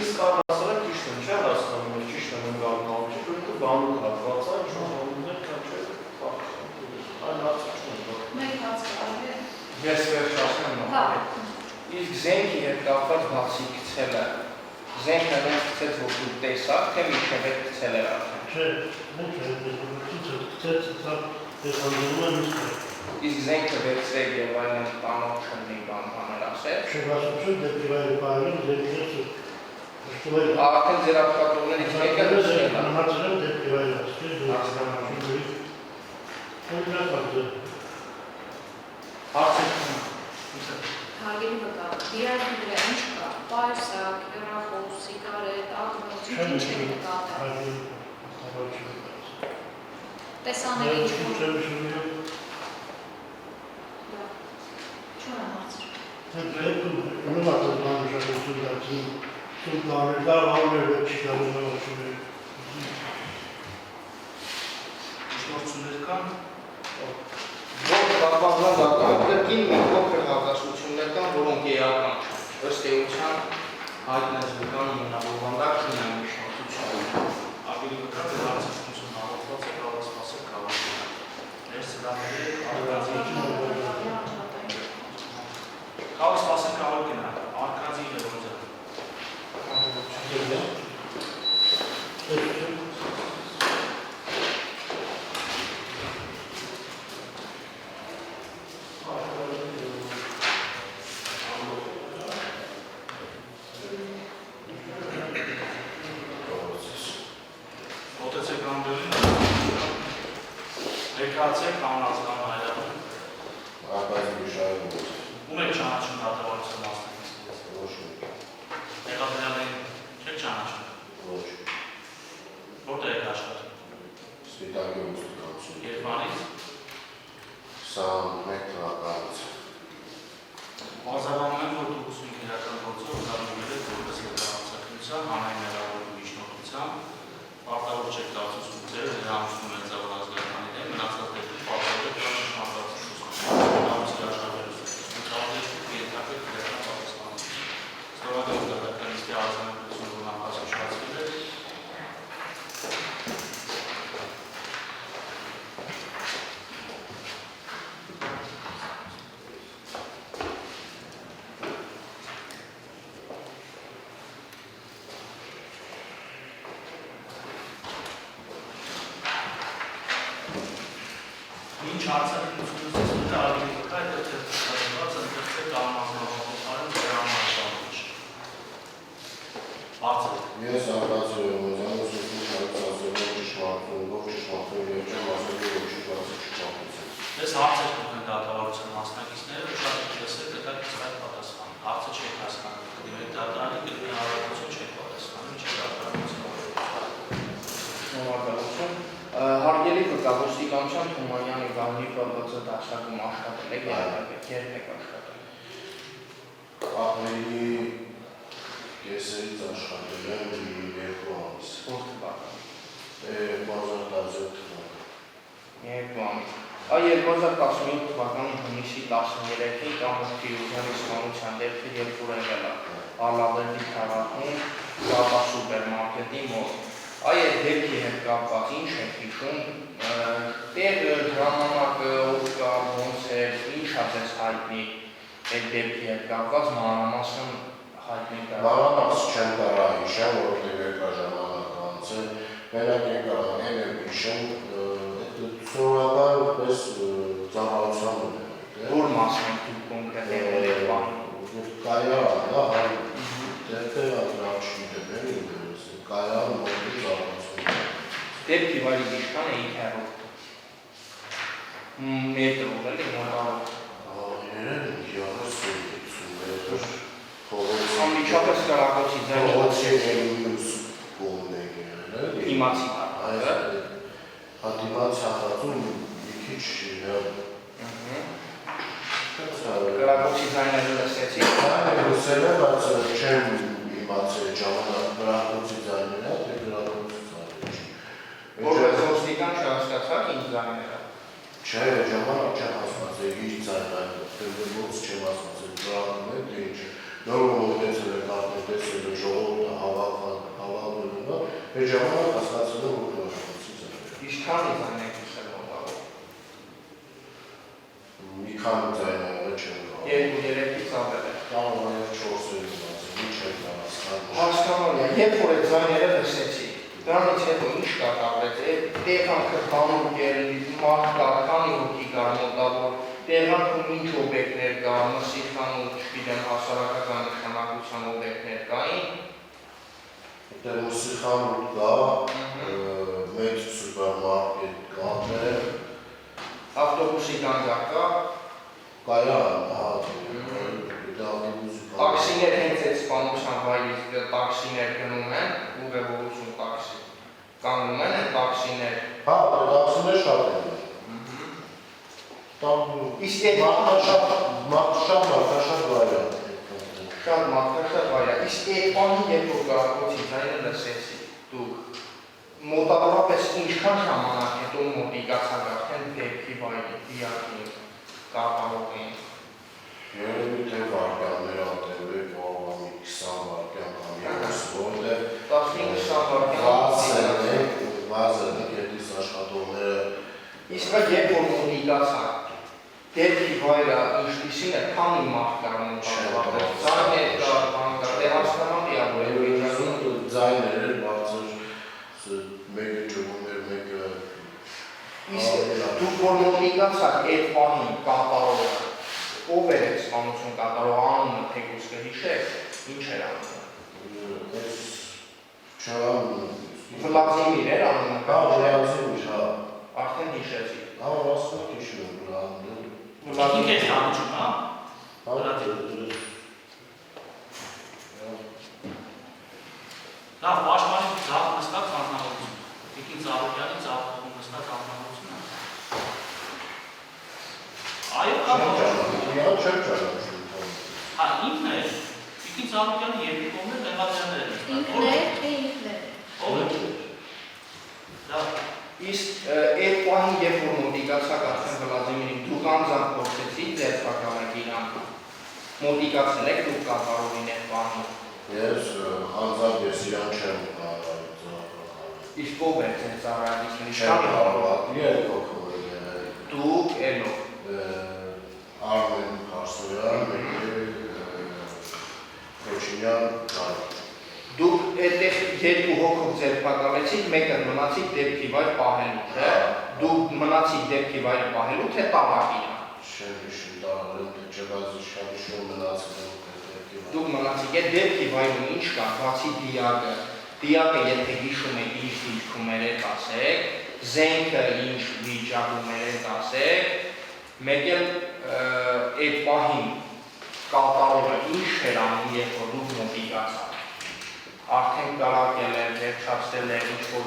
Իսկ առասարը ճիշտ են, չէ հասկանում ես, ճիշտ են ընկալնալ, չէ, որտեղ բանուկ հատվածա, ինչ-որ կան չէ, այլ հարցը չունեմ։ Մեկ հարց կա։ Ես վերջ ասեմ Հա։ Իսկ զենքի հետ կապված բացի գցելը, զենքը հենց գցեց, որ դուք տեսաք, թե մինչև հետ գցել էր արդեն։ Չէ, մենք Իսկ զենքը վերցրեք եւ այլն տանող չնի բաներ ասել։ Շեղասություն դեպի վայրը պարել, զենքերսը Արդեն ձեր ապկատողներից մեկը նշել է։ Նմացրել դեպի վայրը ասկել, Հարգելի վկա, դիարի վրա ինչ կա, պայուսակ, հեռախոս, սիգարետ, ակնոց, ինչ է նկատել, տեսանել ինչ որ, չուն եմ Միջնորդություններ կան, Որ պատմական կրկին մի փոքր հակասություններ կան, որոնք էական չեն։ Ըստ էության հայտնեց վկան հիմնավորվանդակ չունեն միջնորդություն։ ավելի վկա դարձություն հավատված է կարող սպասել քաղաքի։ Ներս սրահների արկածի կարող սպասել կարող գնա, արկածի լեվոզը։ Ոտեցեք ամբերին, ներկացեք անազգան հայրապն։ Արկածի միշայր ո՞ց։ Ում եք ճանաչում դատավարության մասնակիցներից։ Ոչ մի։ Տեղադրյալներին չեք ճանաչում։ Ոչ։ Որտեղ եք աշխատում։ Սպիտակի ուսուցչություն։ Երբանից։ 21 թվականից։ Բազարանում եմ, որ դուք ուսումնի իրական գործով զարմուվել եք որպես վկայակցության հանրային մեղավորի միջնորդությամբ, պարտավոր չեք դասություն ձեր հրամուսնում են ծավալ ազգականի դեմ, մնացած դեպքում պարտավոր եք ճշմարտացություն հրամուսի աշխատելուց դեպքում ենթարկեք իրական պատասխանատվություն։ Ստորագրող դատականիստի արձանագրությունը, որ նախաշխատվել է, ինչ հարցակցությունից է ավելի վկա է դեպքերված ընդգրկել կանոնազբաղվածության դրամաշարժ։ Բարձր։ Ես արկածի ողոզան ուսուցիչ հարցազրով ճշմարտությունով ճշմարտություն և չեմ ասելու ոչ ճշմարտություն։ Ես հարց եք ուղղել դատավարության մասնակիցները, շատ լսել կտակ այդ պատասխան։ Հարցը չեք հասկանում, դիմեք դատարանի գրքի հարաբերություն չեք պատասխանում, չէ դատարանություն։ Շնորհակալություն։ Հարգելի վկա, ոստիկանության Թումանյանի Վահանի ՊՊՑ դաշնակում աշխատել եք երբ եք աշխատել։ Ահմերի կեսերից աշխատել եմ 2 ամիս։ Որ թվական։ 2017 թվական։ 2 ամիս։ Այ 2017 թվականի հունիսի 13-ին Կամուշ Փիրուզյանի սպանության դեպքը երբ որ եղել է Ալավերդի քաղաքում Կապա սուպերմարկետի մոտ։ Այ այդ դեպքի հետ կապված ինչ եք հիշում, տեղը, ժամանակը, ով կա, ոնց էր, ինչ է ձեզ հայտնի այդ դեպքի հետ կապված մանրամասն հայտնի կա։ Մանրամաս չեմ կարող հիշել, որովհետև երկար ժամանակ անց է, մենակ կարող եմ հիշել, սովորաբար պես ծառայության Որ մասն եք դուք կոնկրետ եղել եք բանում։ Կայարան, դա հայ դեպքը ակրաչիդեմ է կայարան մոտի ծառայություն։ Դեպքի վայրի ինչքան էիք հեռու։ Մետրով էլի մոտարով։ Անմիջապես Կարագոցի ձայնը իմացի հարվածը։ Հատիմացի հարվածում մի քիչ Կարագոցի ձայները լսեցի։ լսել եմ, բայց չեմ իմացել ժամանակ Կարագոցի ձայները, թե Կարագոցի ձայները։ Որպես ոստիկան չհասկացաք ինչ ձայները։ Չէ, ժամանակ չեմ հասկացել իր ձայները, ոնց չեմ հասկացել Կարագում է, թե ինչ նոր մոտեցել է կարդել, տեսել է ժողովուրդը հավաքվում, այդ ժամանակ հասկացել եմ, որ Կարագոցի ձայները։ Ինչքանի ձայն եք լսել մոտարով։ Մի քանի ձայները չեմ կարող։ 2-3-ից ավել է։ Կարող է 4-ը իմացել, ինչ չեմ հասկանում։ Հասկանալի է, երբ որ այդ ձայները լսեցի, դրանից հետո ինչ կատարվեց, այդ տեղանքը բանուկ էր, մարդ կար, քանի հոգի կար մոտավոր, տեղանքում ինչ օբյեկտներ կար, մսիխան ու չգիտեմ հասարակական նշանակության օբյեկտներ կային։ Դե մուսիխան կա, մեծ սուպերմարկետ կա, ավտոբուսի կանգակ կա, Կայան, հա, տաքսիներ հենց այդ սպանության վայրից տաքսիներ գնում են, ուղևորություն տաքսի, կանգնում են այդ տաքսիներ։ Հա, տաքսիներ շատ են։ Իսկ այդ մարդաշատ վայր է։ շատ մարդաշատ վայր է, իսկ այդ բանի երբ որ կարգոցի ձայնը լսեցի, դուք մոտավորապես ինչքան ժամանակ հետո մոտիկացան արդեն դեպքի վայրի, դիակի, կապանողին։ Երևի թե վարկյաններ ատևե կողմի 20 վարկյան կամ 30, որտեղ 15-20 վազեն է կետիս աշխատողները։ Իսկ երբ որ մոտիկացան, դեպքի վայրը ինչպիսին է, քանի մարդ կար մոտավորապես, ձայներ կար, բան կար, դե հասկանալի է, որ ձայներ էր, բարձր, մեկը ջվում էր, մեկը… Իսկ դուք որ մոտիկացաք այդ բանին կատարողը, ով էր այդ սպանություն կատարող անունը թեկուզ կհիշեք, ինչ էր անունը։ Վլադիմիր էր անունը։ Հա, Վլադիմիր, հա։ Արդեն հիշեցի։ Հա, ասում հիշում եմ Վլադիմիր։ Ինչ է ճանաչում, հա։ Լավ, պաշտպանի ձախ նստած անձնավորություն։ Տիկին Ծառուկյանի ձախ կողմում նստած անձնավորությունը։ Այո, կամ Չեմ ճանաչում։ հա, ինքն է։ Տիկին Ծառուկյանի երկու կողմներ տեղադրել են։ Ինքն է, թե ինքն է։ Ով է։ Լավ։ Իսկ այդ պահին երբ որ մոտիկացաք արդեն Վլադիմիրին, դուք անձամբ փորձեցիք ձերբակալեք իրան, մոտիկացել եք դուք կատարողին այդ պահին։ Ես անձամբ ես իրան չեմ ծառայել։ Իսկ ով էր ձեր ծառայողին Չեմ հարված, երեք հոգով էր եղել։ Դուք ելով։ Արմեն Հարսոյան, Քոչինյան, Կարի։ Դուք այդտեղ երկու հոգով ձերբակալեցիք, մեկը մնացիք դեպքի վայր պահելու, չէ՞։ Դուք մնացիք դեպքի վայրը պահելու, թե տարակ իրան։ Չեմ հիշում տարել, թե չէ, բայց իշխան հիշում մնացել եմ դեպքի վայր։ Դուք մնացիք այդ դեպքի վայրում ինչ կա, բացի դիակը։ Դիակը եթե հիշում եք ինչ դիրքում էր ասեք, զենքը ինչ վիճակում էր ասեք, մեկ էլ այդ պահին կատարողը ինչ էր անում, երբ որ դուք մոտիկացաք։ Արդեն կարակել էր, վերջացել էր, ինչ-որ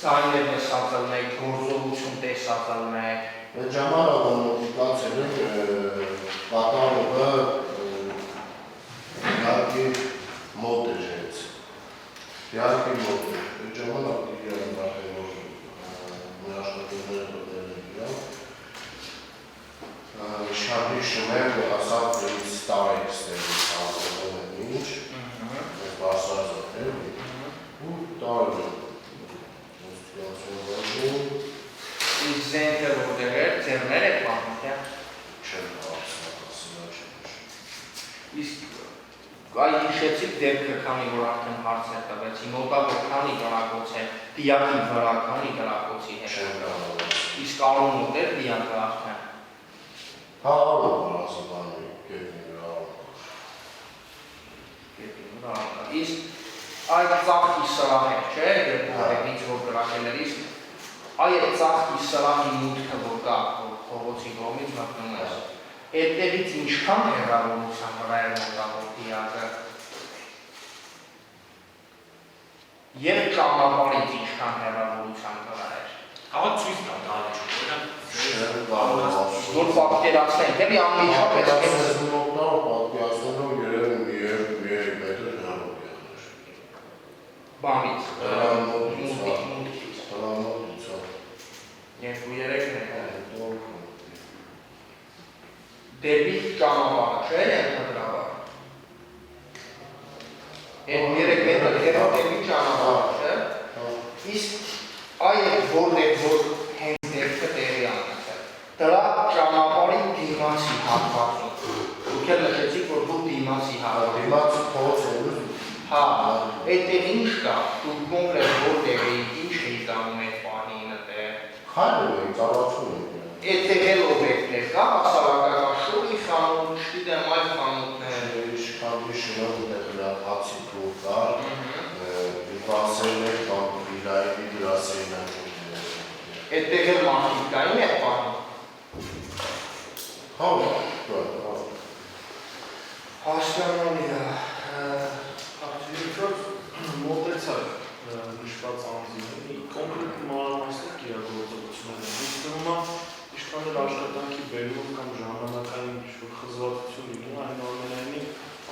ձայներ լսածել եք, գործողություն տեսածել եք։ Այդ ժամանակը մոտիկացել էր կատարողը իհարկե մոտ էր հենց։ Իհարկե մոտ էր։ Այդ ժամանակը իրան նախել որ մեր աշխատողները դրել են իրան։ Շատ հիշում եմ, ասած ինձ տարեք ստեղից հանձնել են ինչ, ես բարսազով եմ, ու տարել եմ, Իսկ զենքը որտեղ էր, ձեռներ եք պահում, թե՞։ չեմ ասնա չեմ։ Իսկ այ հիշեցիք դեպքը, քանի որ արդեն հարց է տվեցի, մոտավոր քանի գրակոց է, դիակի վրա քանի գրակոցի հետ։ Չեմ կարող։ Իսկ արուն մոտ էր դիակը արդեն։ Հա, արում ասաբանի, կետնի վրա արում։ Իսկ այդ ծաղկի սրահ էր, չէ, երբ որևից որ գրակել էր, իսկ այդ ծաղկի սրահի մուտքը որ կա, որ փողոցի կողմից մտնում ես, այդտեղից ինչքան հեռավորության վրա էր մոտավոր դիակը, և ճանապարհից ինչքան հեռավորության վրա էր։ Կարող ցույց տա դալի։ Չեմ կարող ասում։ Որ պատկերացնենք, էլի անմիջապես պատկերացնելով երևի մի 2 մետր հեռավոր եղներ։ բանից, մուտքից։ մուտքից, 2-3 մետր։ Դեպի ճանապարհը, չէ՞, ենթադրաբար։ Այդ 3 մետր հեռու դեպի ճանապարհը, չէ՞։ Իսկ այդ որտեղ որ հենց դեպքը տեղի ունեցել։ Դրա ճանապարհի դիմացի հատվածում։ Դուք էլ նշեցիք, որ դուք դիմացի հատվածում։ Դիմացի փողոց է ուզում։ Հա, այդտեղ ինչ կա, դուք կոնկրետ որտեղ էիք, ինչ էիք անում այդ պահին այդտեղ։ Քայլում ենք, ծառացում ենք։ Այդտեղ էլ օբյեկտներ կա, հասարակական շուկի խանութ, չգիտեմ, այլ խանութներ։ Ինչքան հիշում եմ, ուտեղ նրա հացի փող կար, վասել էր, վիլայի գրասեին Այդտեղ էլ մարդիկ կային այդ պահին։ Հասկանալի է, արդյունքով մոտեցակ նշված անձինի կոնկրետ մանրամասնիկ իրագործողությունները։ Ինձ թվում է, ինչքան էլ աշխատանքի բերում կամ ժամանակային խզվածություն լինում, այնուամենայնիվ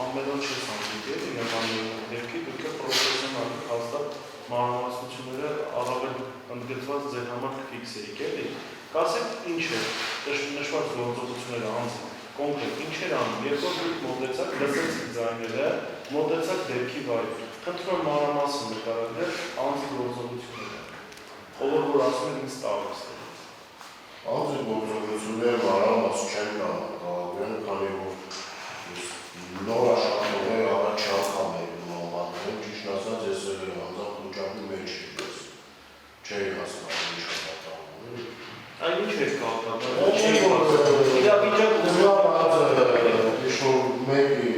ամեն օր չես հանդիպել իրականների դեպքի, դուք պրոֆեսիոնալ հաստատ մանրամասնությունները առավել ընդգծված ձեր համար կֆիքսեիք, էլի։ Կասեք ինչ է նշված գործողությունները անձին, կոնկրետ ինչ էր անում, երբ որ դուք մոտեցաք, լսեցիք ձայները, մոտեցաք դեպքի վայր, խնդրում եմ մանրամասն նկարագրել անձի գործողությունները, ով որ ասում են ինձ տարվեց։ Անձի գործողությունները մանրամասն չեն նկարագրել, քանի որ նոր աշխատողները առաջ անգամ են նոմաններում, ճիշտ ասած ես անձամբ լուճակի մեջ չէի հասկանում ինչ կատարվում։ Այն ինչ է կատարվում։ Իրավիճակ Ինչ-որ մեկի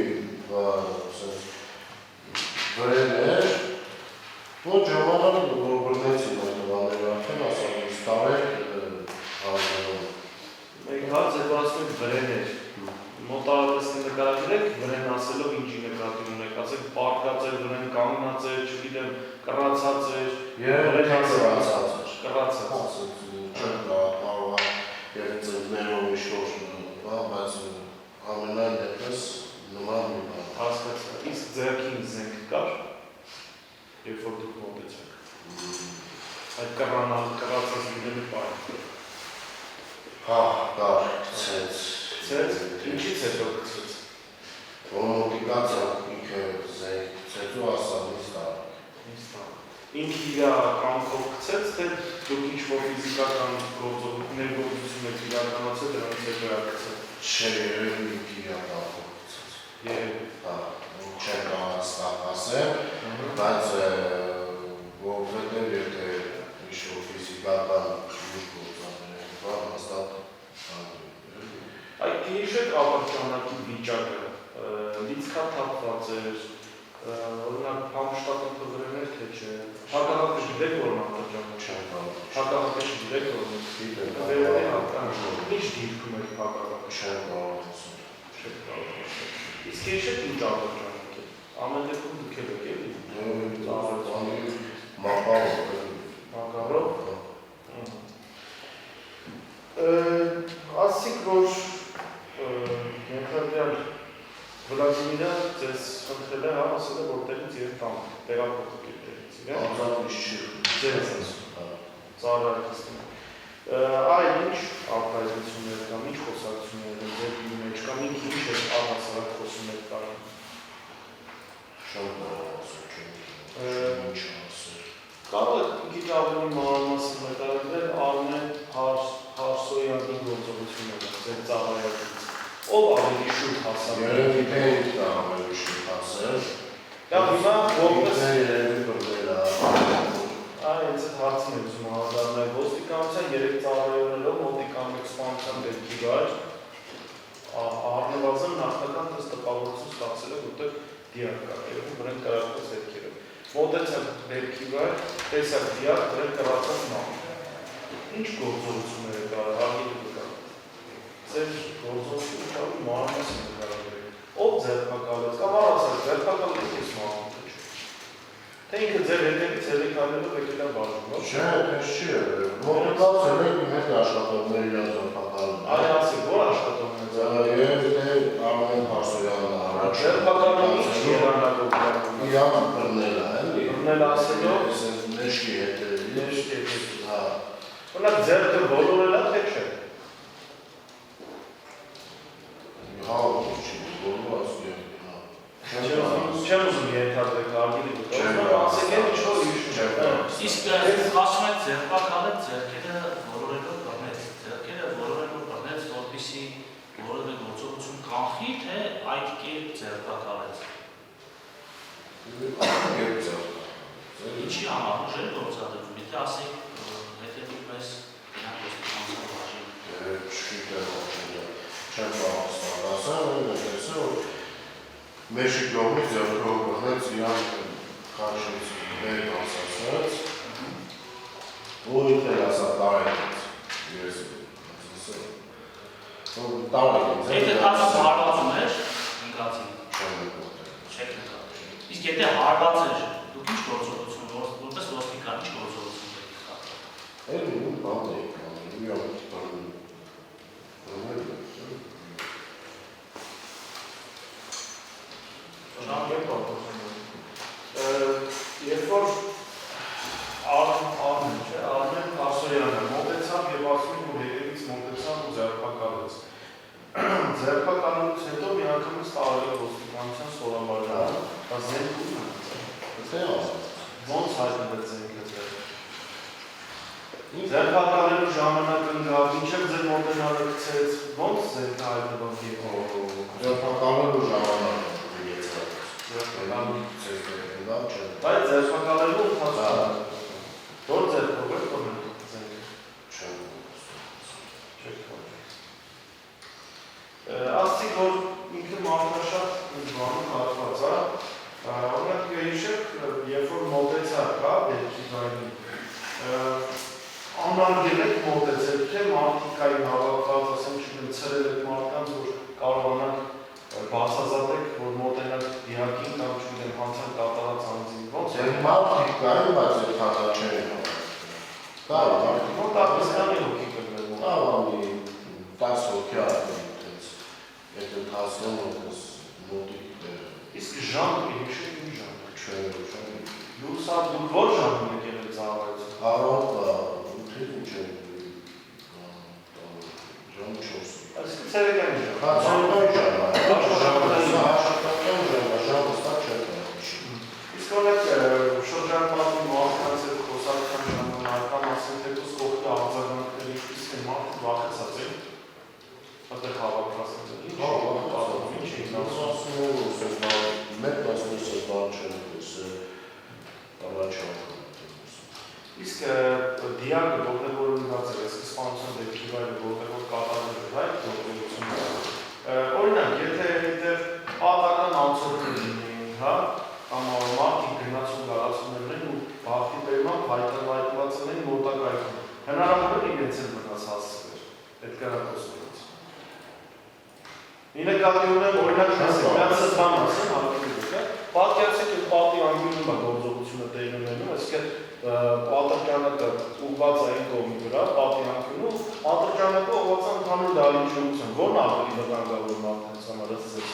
վրեն էր, ոչ ժամանակ որ բռնեցին այդ տղաները արդեն ասան ինձ տարեք հանձնում։ Մեկ հաց է ասում վրեն էր։ Մոտարապես նկարագրեք վրեն ասելով ինչի նկատի ունեք, ասեք պարկած էր, վրեն կանգնած էր, չգիտեմ, կռացած էր, կռացած։ Չեմ կարող եւ ծններով ինչ-որ բայց ամենայն դեպս նման մի բան։ Հասկացա։ Իսկ ձեռքին զենք կար, երբ որ դուք մոտեցաք։ Այդ կռացած լինելու պահը։ Հա, կար, գցեց։ Գցեց։ Ինչից հետո գցեց։ Մոտիկացա ինքը զենք գցեց ու ասա ինձ տարեք։ Ինքը իր կամքով գցեց, թե դուք ինչ-որ ֆիզիկական գործողություններ եք իրականացել, դրանից հետո է գցել։ Չէ, երևի ինքը իր կամքով գցեց։ Երևի։ Հա, չեմ կարող ասել, բայց որովհետև եթե ինչ-որ ֆիզիկական ուժ գործաներ, հաստատ Այդ հիշեք ավարտանակի վիճակը, լիցքաթափված էր, օրինակ համշտական փվրներ թե չէ, հակառակը գիտեք որ մատճանը չեմ կարող։ հակառակը գիտեք որ վերևի հակառակը ինչ դիրքում էր հակառակը Չեմ կարող ասել։ չեք կարող ասել։ Իսկ հիշեք ինչ ավարտանակ է, ամեն դեպքում դուք եք էլի։ Մակարով։ Ասիկ որ ենթադրյալ Վլադիմիրը ձեզ խնդրել է, ասել է որտեղից եւ կամ տեղափոխեք այդտեղից, իրեն։ Անձամբ չի։ Ձեզ ասում։ Ծառայեցին։ Այլ ինչ արտահայտություններ կամ ինչ խոսակցություններ են ձեր մեջ կամ ինչ է առհասարակ խոսում եք կարող։ Շան կարող ասել, ինչ ասել։ Կարող եք մի քիչ ավելի մանրամասն նկարագրել Արմեն Հարսոյանի գործողությունները ձեր ծառայությունից։ Ով ավելի շուտ հասավ։ Երևի թե ինձ ավելի շուտ հասել։ Կամ հիմա որպես երևի բռնել է։ Այ ինձ այդ հարցն է ուզում անդրադառնալ ոստիկանության 3 ծառայողներով մոտիկամեկ սպանության դեպքի վայր առնվազն նախնական տպավորություն ստացել է, որտեղ դիակ կա, երևում վրան կրակված հետքերով։ Մոտեցած դեպքի վայր, տեսակ դիակ, վրան կրակված նավ։ Ինչ գործողություններ է կար, հարգելի կա։ Ձեր գործողությունը կարող մանրամասն նկարագրել։ Ով ձերբակալեց, կամ առասարակ ձերբակալեց ես մանրամասն։ Թե ինքը ձեր հետևից հելիքարներով եկել է բաժնում, ոչ։ Չէ, այդպես չի եղել։ Մոտիկացել եք իմ հետ աշխատողներ իրար ձերբակալում։ Այ ասեք, որ աշխատողներ Երևի թե Արմեն Հարսոյանն առաջ։ ձերբակալում ինչ եղանակով։ Իրան բռնել է, էլի։ Բռնել ասելով Նեշկի հետևից։ Նեշկի հետևից։ Հա։ Օրինակ ձերքը բոլորել է, թե չէ։ Հա, չի, բոլոր ասում հա։ Չեմ ուզում ենթադրել հարգելի դուք, ասեք են ինչ-որ հիշում։ Իսկ ասում եք ձերբակալեց ձեռքերը որորելով բռնեց, ձեռքերը որորելով բռնեց, որպեսզի որևէ գործողություն կանխի, թե այդ կերպ ձերբակալեց։ Ինչի համար ուժ է գործադրվում, եթե ասեք հետևի պես գնանք ոստիկանության բաժին։ Չգիտեմ, չեմ կարող ասել, որ մեջի կողմից ձեռքով բռնեց իրան քաշեց մեր ասացած ու ինքն ասա տարեց ես ասել Տարեք Եթե դասը հարվածում էր, ընկացին։ Չեք նկատել։ Իսկ եթե հարված էր, դուք ինչ գործողություն, որպես ոստիկան ինչ գործողություն եք կատարել։ Էլ ու բան եք Երբ որ Արմեն Ասոյանը մոտեցավ և ասում որ հետևից մոտեցավ ու ձերբակալեց։ Ձերբակալուց հետո մի անգամից տարել է ոստիկանության սորավարժանը, բայց զենք ու ոնց հայտնվեց զենքը ձեր։ Ձերբակալելու ժամանակ ընկավ, մինչև ձեր մոտենալը գցեց, ոնց զենքը հայտնվավ Ձերբակալելու ժամանակ Բայց ձերբակալելու ընթացքում որ ձերբով եք որն զենքը ասցիք, որ ինքը մարդաշատ բանում հատված է, օրինակ հիշեք, երբ որ մոտեցար կա դեպքի գայնին, անարգել եք մոտեցել, թե մարդիկային հավաքված, ասեմ չգնեմ, ցրել եք մարդկանց, որ կարողանանք բացազատեք, որ մոտենակ դիակին կամ չգնեմ հանցան կատարած անձին, ոնց է։ Մարդիկ կային, բայց այդ հատա չեն մարդիկ, որ տապիսկանի հոգի կգնել։ Ավանի 10 հոգի այդպես, այդ ընթացնում որպես մոտիկ Իսկ ժամը, հիշեք ինչ ժամ։ Դուք որ ժամում եք եղել ծառայություն։ Առավոտը 8-ից մինչև ժամ 4։ Այսինքն ցերեկային ժամ։ Իսկ օրինակ շրջանապատի մարդկանց հետ խոսակցության ժամանակ կամ ասենք հետո սկողի արձագանքների ինչպես են մարդիկ վախեցած են։ Այդտեղ հավաքված են։ Ինչ էին Իսկ դիակը որտեղ որ ունած է, այս սպանության դեպքի վայրը որտեղ որ կատարվել է, այդ գործողությունը։ Օրինակ, եթե այդտեղ պատական անցորդներ լինեին, հա, կամ մարդիկ գնացում գալացում են ու բախտի բերմամբ հայտնված են մոտակայքում, հնարավոր է իրենց էլ մնաց հասցնել, այդ կարակոսներից։ Մի նկատի ունեմ, օրինակ, նրանց բան ասեմ, պատկերացեք այդ պատի անկյունում է գործողությունը տեղի ունենում, այսինքն ատրճանակը ուղղված է այն կողմի վրա, պատի անկյունում, ատրճանակը ուղղված է ընդհանուր դահլիճությունում, որն ավելի վտանգավոր մարդկանց համար ասես։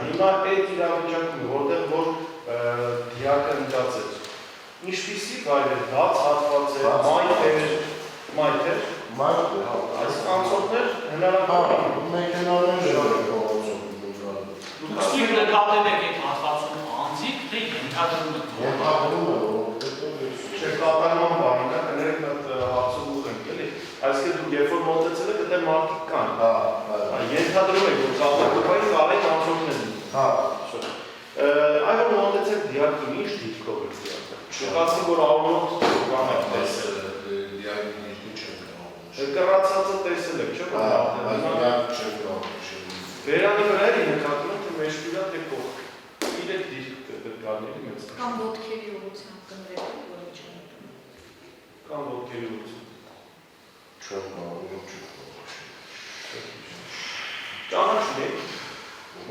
Հիմա այդ իրավիճակում, որտեղ որ դիակը ընկած էր, ինչպիսի վայր էր, բաց հատված էր, մայթեր, այս անցորդներ հնարավոր Դուք ստիպ նկատել եք այդ հատվածում անձիկ, թե ենթադրում եք Չէ, կատարման բանին է, կներեք այդ հարցում ուղ ենք, էլի, այսինքն դուք երբ որ մոտեցել եք, դե մարդիկ կան։ Ենթադրում եք, որ կապակոպային կարեք անցորդներ են։ Այո, մոտեցեք դիակին, ինչ դիտքով եք դիակը։ Չկացի, որ առնոտ կամ եք տեսել։ Կռացածը տեսել եք, չէ՞ Վերանի վրա էի նկատում, թե մեջտիրա թե կողք։ Իրեք դիրք կգարների մեծ։ Կամ ոտքերի ուղղությամբ կնդրեք, որը չեն ուտում։ Կամ ոտքերի ուղղությամբ։ Ճանաչում եք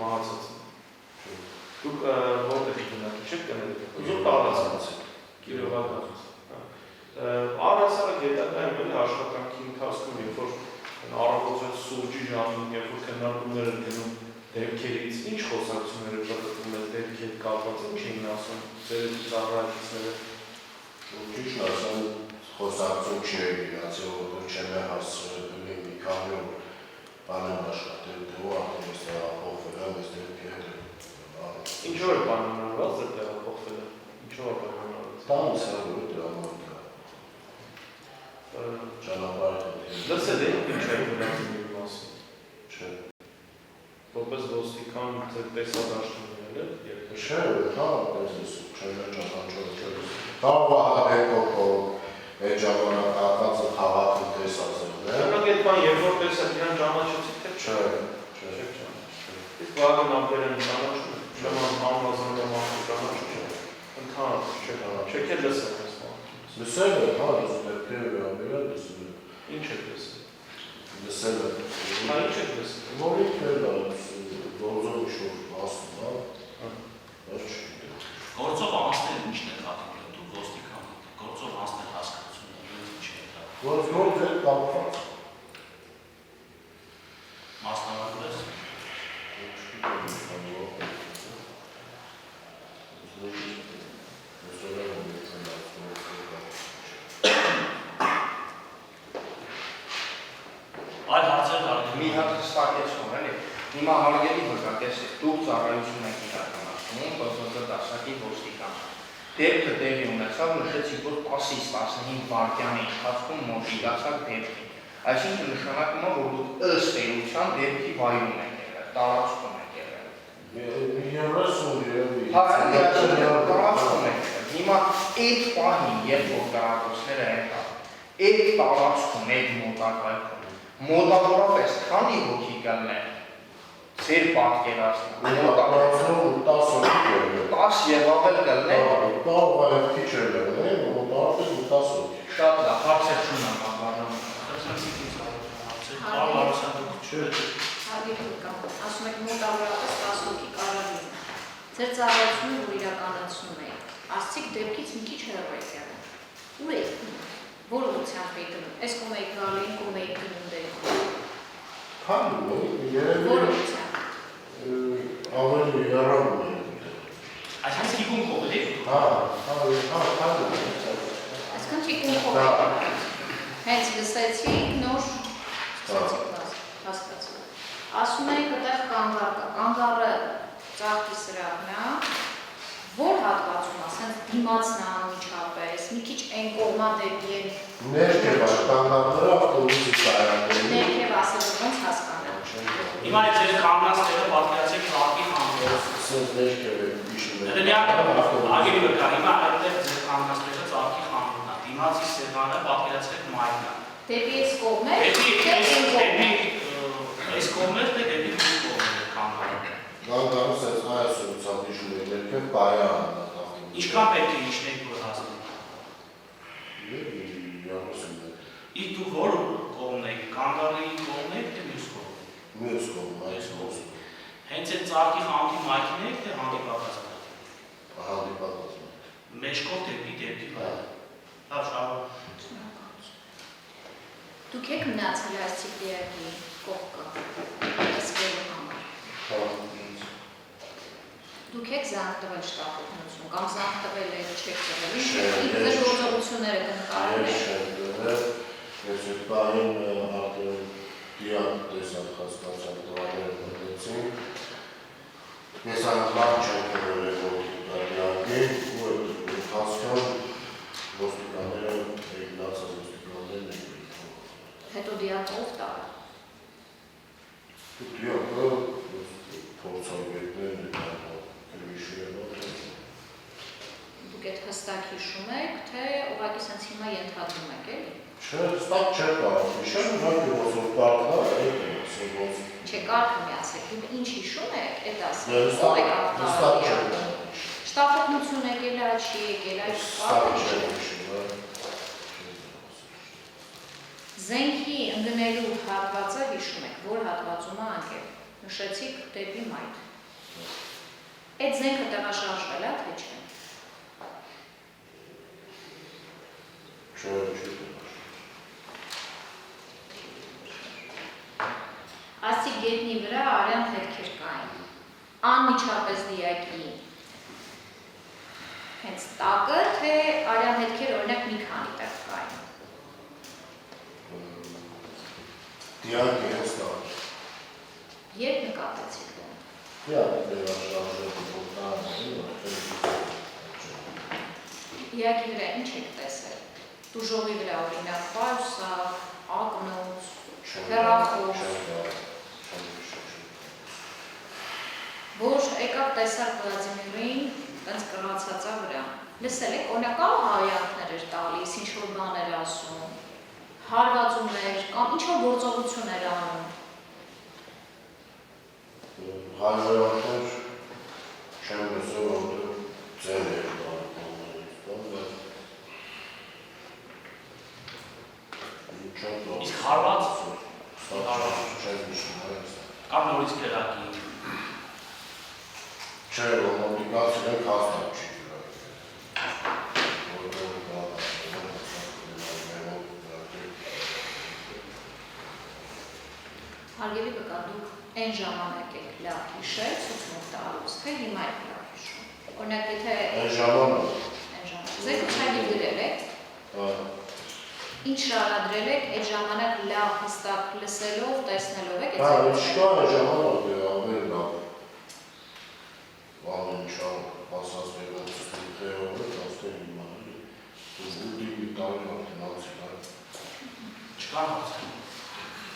մահացածը։ Դուք որտեղ գնաք, չեք կներեք։ Ուզում տարածած եք, Կիրովագանից։ Առհասարակ հետագայում էլի աշխատանքի ընթացքում, երբ որ առավոտվեց սուրճի ժամին, երբ որ քննարկումներ են գնում դեպքերից, ինչ խոսակցություններ են պատտվում են դեպքի հետ կապված, ինչ էին ասում ձեր ծառայությունները։ Ճիշտ ասեմ, խոսակցություն չի իրացել, որ չեմ հասցրել մի քանի օր բանան աշխատել, դու արդեն ես տեղափոխվել եմ, ես դեպքի հետ Ինչո՞վ է պայմանավորված ձեր տեղափոխվելը։ Ինչո՞վ է պայմանավորված։ Տանից է որ տեղափոխվել։ Ճանապարհը Լսել եք ինչ է վրացիների մասին։ Չէ։ Որպես ոստիկան ձեր տեսադաշտում եղել եք։ Չէ, հա, այսպես չեմ ճանաչել, չէ։ Կարող է հեկոկով այդ ժամանակ հատվածը քաղաքում տեսած եղել։ Օրինակ այդ բան երբ որ տեսաք իրան ճանաչեցիք թե Չէ։ Իսկ Վագն Աբերյանը ճանաչում եք։ Չեմ անվազնը մարդու ճանաչում եք։ Ընդհանրապես չեք լսել այս բանը։ Լսել եք, հա, դուք դեպքերը վերաբերյալ լսել եք։ Ինչ եք լսել։ լսել եմ։ Նա ինչ է դες։ Որի քելա գործով ինչ-որ ասում, հա։ Բայց չգիտեմ։ Գործով անցնել ինչն է կատակել, դու ոստիկան, գործով անցնել հասկացությունը, ինչ է դա։ Որս գործ է կապված։ Մասնավորապես այլ հարցեր դարել։ Մի հատ հստակեցում էլի։ Հիմա հարգելի վկայեցեք, դուք ծառայություն եք իրականացնում ԲՀԿ դասակի ոստիկան։ Դեպքը տեղի ունեցավ, նշեցիք, որ 10-ից 15 վայրկյանի ընթացքում մոտիկացավ դեպքին։ Այսինքն նշանակում է, որ դուք ըստ էության դեպքի վայրում եք եղել, տարածքում եք եղել։ Տարածքում եք եղել։ Հիմա այդ պահին, երբ որ կառավարությունները եկան, այդ տարածքում, այդ մոտակայքում մոտավորապես քանի հոգի կլներ ձեր պատկերացնում մոտավորապես 10 հոգի 10 եւ ավել կլներ կարող է քիչ ելնել, մոտավորապես 10 հոգի։ շատ լավ հարցեր չունեմ ապարում ասում եք մոտավորապես 10 հոգի կարող լինի։ Ձեր ծառայությունը, որ իրականացնում եք, ասցիք դեպքից մի քիչ հեռու եք եղել։ Ուր եք գնում։ Որ ուղղությամբ եք գնում։ Այս կողմ եք գալու, կողմ եք գնում դեպքում։ Քանի Որ երևի ուղղությամբ։ ավելի հեռանում է։ Այսինքն թիկուն կողմի։ Հա, քանի։ Այսքան թիկուն կողմ եք։ Հենց լսեցիք, նոր սկսեցիք հասկացել։ Ասում եք, այդտեղ կանգառ կա։ Կանգառը ծաղկի սրահն է, որ հատվածում ասենց դիմացն է անմիջապես, մի քիչ այն կողմա դեպի են։ Ներքև կանգառները ավտոբուսի կայանները։ Ներքև ասել ոնց հասկանալ։ Հիմա ձեր կանգնած տեղը պատկերացեք ծաղկի խանութ։ Սենց ներքև է իշում է։ Ագելի վկա, հիմա այդտեղ ձեր կանգնած տեղը ծաղկի խանութն է։ Դիմացի սեղանը պատկերացրեք մայթն է։ Դեպի այս կողմ է, Դեպի այս կողմ է։ այս կողմը, թե դեպի մյուս կողմը կանգնած։ Կանգառը սենց այս ուղղությամբ իշում է ներքև կայանն է։ Ինչքան պետք է իջնեք, որ հասնեք։ Իսկ դու որ կողմն եք, կանգառի կողմն եք, թե մյուս կողմն եք։ Մյուս կողմը, այս կողմը։ Հենց այդ ծաղկի խանութի մայթին եք, թե հանդիպակաց եք։ Հանդիպակաց։ Մեջքով դեպի վայր։ Լավ, շարունակ։ Դուք եք մնացել այս ցիկլի կողքը, ասկելու համար։ Դուք եք զանգ տվել շտապօգնություն, կամ զանգ տվել եք չեք տվել, ինչ ձեր գործողությունները կնկարել եք։ Ես այդ պահին արդեն դիակ տեսակ հասկացան տվարները մտեցին։ Ես անլավ չեմ կրել է ոստիկանյակի ու այդ ընթացքան ոստիկանները էգնացած ոստիկաններն են բիթում։ Հետո դիակով տար։ Դիակը փորձագետներն են կրվիշու են ոտեն։ Դուք այդ հստակ հիշում եք, թե ուղղակի սենց հիմա ենթադրում եք, էլի։ Չէ, ստակ չէ կարող, հիշեմ, ուղղակի ոսով կարգա, այդ է ոսով։ Չէ, կարգը միացեք, դուք ինչ հիշում եք, այդ ասեք, Հստակ ով եք չէ։ աղտարը։ Շտապօգնություն եկել է, չի եկել, այդ Ստակ չէ հիշում, Զենքի ընկնելու հատվածը հիշում եք, որ հատվածում է անկել, նշեցիք դեպի մայթ։ Այդ զենքը տեղաշարժվել է, թե չէ։ չէ։ Ասի գետնի վրա արյան հետքեր կային, անմիջապես դիակի հենց տակը, թե արյան հետքեր օրինակ մի քանի տեղ կային։ Դիակի հենց տակ։ Երբ նկատեցիք դեն։ Դիակի տեղաշարժը Դիակի վրա ինչ եք տեսել։ Տուժողի վրա օրինակ պարուսա, ակնոց, հեռախոս։ Որ եկավ տեսար Վլադիմիրին, տենց կռացածա վրա։ Լսել եք, օրինակ կա հայացքներ էր տալիս, ինչ-որ բաներ ասում, հարվածում էր, կամ ինչ-որ գործողություն էր անում։ Հայրայատներ չեմ լսել, որտեղ ձեր էր Իսկ հարված։ մեկ հաստատ չի Հարգելի վկա, դուք այն ժամանակ եք լավ հիշել, ցուցմունք տալուց, թե հիմա եք լավ հիշում։ Օրինակ, եթե այն ժամանակ զեկուցայինը գրել եք, ինչ շարադրել եք, այդ ժամանակ լավ հստակ լսելով, տեսնելով եք, հա, չկա այն ժամանակ է ամեն լավ ամեն չավ ասած մեղած թեորը դաստեր իմանալի ու ուդի տարին ատենացի Չկան հարցեր։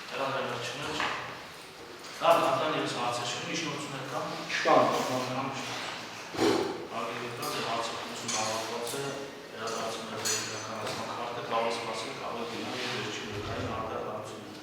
Հեռահայրություններ չկան։ Դա ատան ես հարցեր չկան, ինչ նորություն կա։ Չկան։ Արգելի դրած է հարցակություն ավարտված է, հեռադարձությունների իրականացման քարտը կարող է սպասել կարող է դինալ և վերջին վկային արտահայտությունները։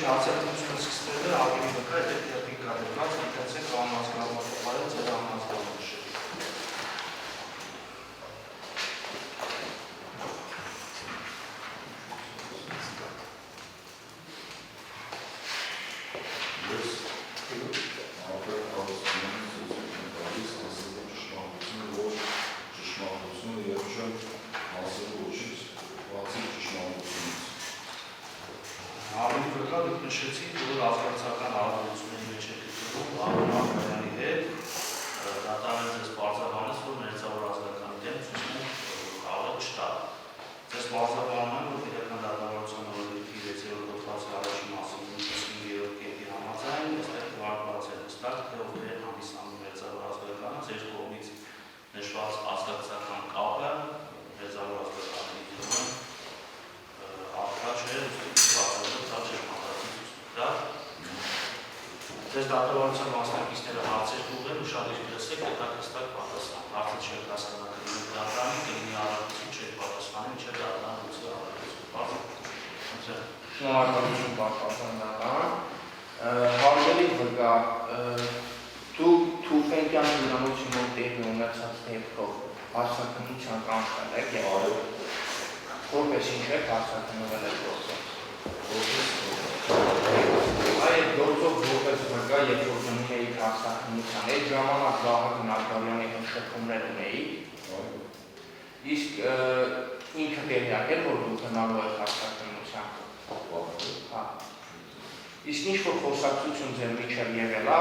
Հարցակցությունը սկսվել է ավելի վկա, եթե դեպի կատեգորիաց ընթացեք անհասկանալի ձեր անհասկանալի։ Նշեցի, որ ազգացական հարաբերությունների մեջ է գտնվում Աղբյանի հետ, դատարանը ձեզ պարզաբանեց, որ մերձավոր ազգականի դեմ ցուցմունք կարող չտա։ Ձեզ պարզաբանում են, որ իրական դատավարության օրենքի 6-րդ հոդվածի առաջին մասի 55-րդ կետի համաձայն, այստեղ վարված է հստակ, թե ովքեր են հանդիսանում մերձավոր ազգականը, ձեր կողմից նշված ազգակցական կապը մերձավոր ազգականի դեմ ապա չէ, Ձեզ դատավարության մասնակիցները հարցեր կուղել ու շատ իր լսեք, դեպակ հստակ պատասխան։ Հարցը չեք հասկանալ կլինի դատարանի, կլինի առարկություն չեք պատասխանել, չէ դատարան լուծի առարկություն։ Շնորհակալություն պատասխանական։ Հարգելի վկա, դու Թուֆենկյան հյուրանոցի մոտ տեղի ունեցած դեպքով հարցաքննության կանխել եք եւ որպես ինչ եք հարցաքննվել եք գործով։ Այդ գործով որպես վկա, երբ որ գնում էիք հարցաքննության, այդ ժամանակ Վահագն Արգարյանի հնչեցումներ ունեիք, իսկ ինքը տեղյակ էր, որ դուք գնալու եք հարցաքննության։ Իսկ ինչ-որ խոսակցություն ձեր միջև եղել է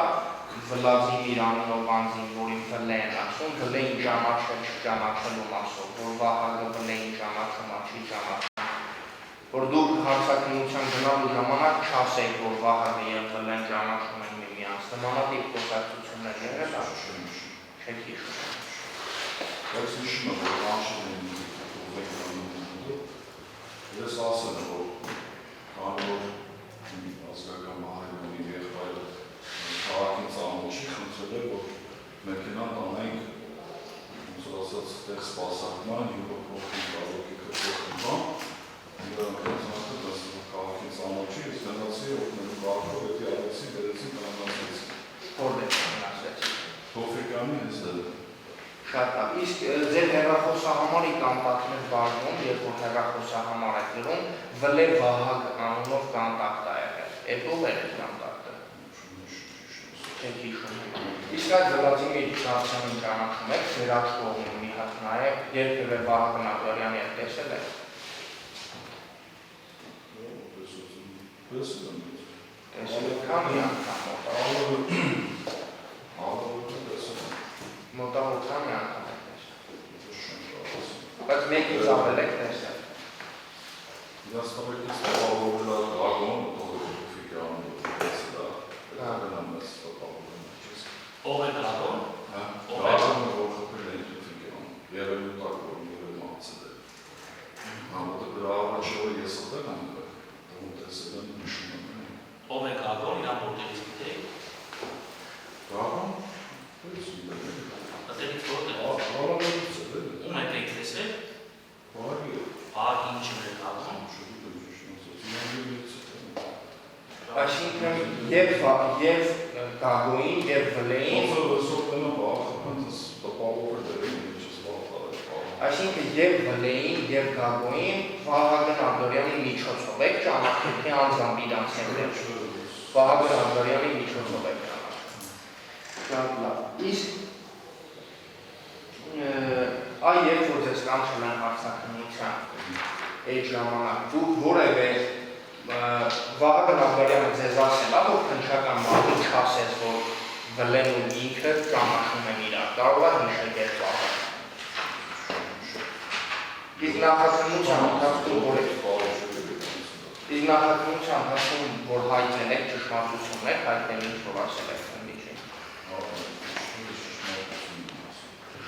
Վլադիմիր անունով անձին, որին Վլե են ասում, Վլեին ճանաչել չճանաչելու մասով, որ Վահագը Վլեին ճանաչում է, չի ճանաչում։ Որ դուք հարցաքննության գնալու ժամանակ չասեք, որ Վահագը եւ Վլեն ճանաչում են միմյանց, նմանատիպ խոսակցություններ եղել է։ Չեք հիշում։ Ես հիշում եմ, որ անշին են ես ասել եմ, որ կանոր ազգական մահերների եղբայրը քաղաքին ծանոթ չի խնդրել է, որ մեքենան տանենք ոնց որ ասած տեղ սպասարկման, յուղով փոխի կարող է կրկնման Իսկ ձեր հեռախոսահամարի կոնտակտներ վարվում, երբ որ հեռախոսահամար եք գրում, Վլե Վահագ անունով կոնտակտ ա եղել։ Էդ ով է այդ կոնտակտը։ Չեք հիշում։ Իսկ այդ Վլադիմիր Շահյանին ճանաչում եք, ձեր աջ կողմում մի հատ նայեք, երբևէ Վահագն Աբրահամյանի հետ տեսել եք։ Տեսել եք քանի անգամ մոտավոր քանի անգամ եք տեսել։ Բայց մեկից ավել եք տեսել։ Я ставлю спаловую лагон, то фигурно это да. Ով է դրական։ Лагон որ խփել ֆիգուրան։ Երևի так որ մի մացել է։ Համոտ դրա առաջով ես ատել եմ, ու տեսել եմ նշում եմ։ Ով է դրական, իրա մոտերից գիտեք։ Лагон։ Ես իդեմ։ Ատելից որտե՞ղ։ Ալավից է։ Ում եք տեսել։ Բարի։ Ահա ինչ է դրական։ Այսինքն եւ Գագոին եւ Վլեին Այսինքն եւ Վլեին եւ Գագոին Վահագն Աբրահամյանի միջոցով եք ճանաչել, թե անձամբ իրանց հետ Վահագն Աբրահամյանի միջոցով եք ճանաչել։ Շատ լավ։ Իսկ այ երբ որ ձեզ կանչել են հարցաքննության այդ ժամանակ դուք որևէ Վահագն Աբրահամյանը ձեզ ասել է, որ քննչական մարդիկ չասես, որ Վլեն ու ինքը ճանաչում են իրար, կարող է հիշել այդ բանը։ Իսկ նախաքննության ընթացքում որ հայտնել եք ճշմարտություններ, հայտնել ինչ որ ասել եք քննիչին։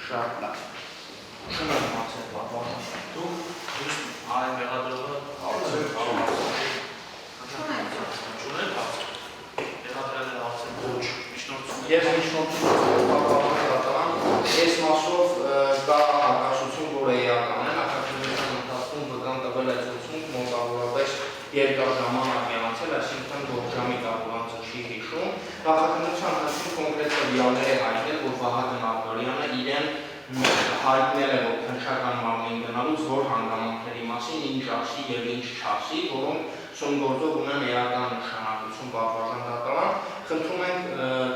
Շատ լավ։ Շնորհ մացել բավական։ Դուք այն մեղադրողը հարցեր կարող Չունեք հարցեր։ Եղադրել է հարցեր ոչ միջնորդություն։ Ես միջնորդություն բավական ես մասով կա հակասություն, որ էական է, նախաքննության ընթացքում վկան տվել է ցուցում մոտավորապես երկար ժամանակ է անցել, այսինքն որ ժամի կարողանցը չի հիշում։ Նախաքննության ընթացքում կոնկրետ տվյալներ է հայտնել, որ Վահագն Աբրահամյանը իրեն հայտնել է, որ քննչական մարմնին գնալուց որ հանգամանքների մասին ինչ ասի եւ ինչ չասի, որոնք գործով ունեն էական նշանակություն բավարարական, խնդրում ենք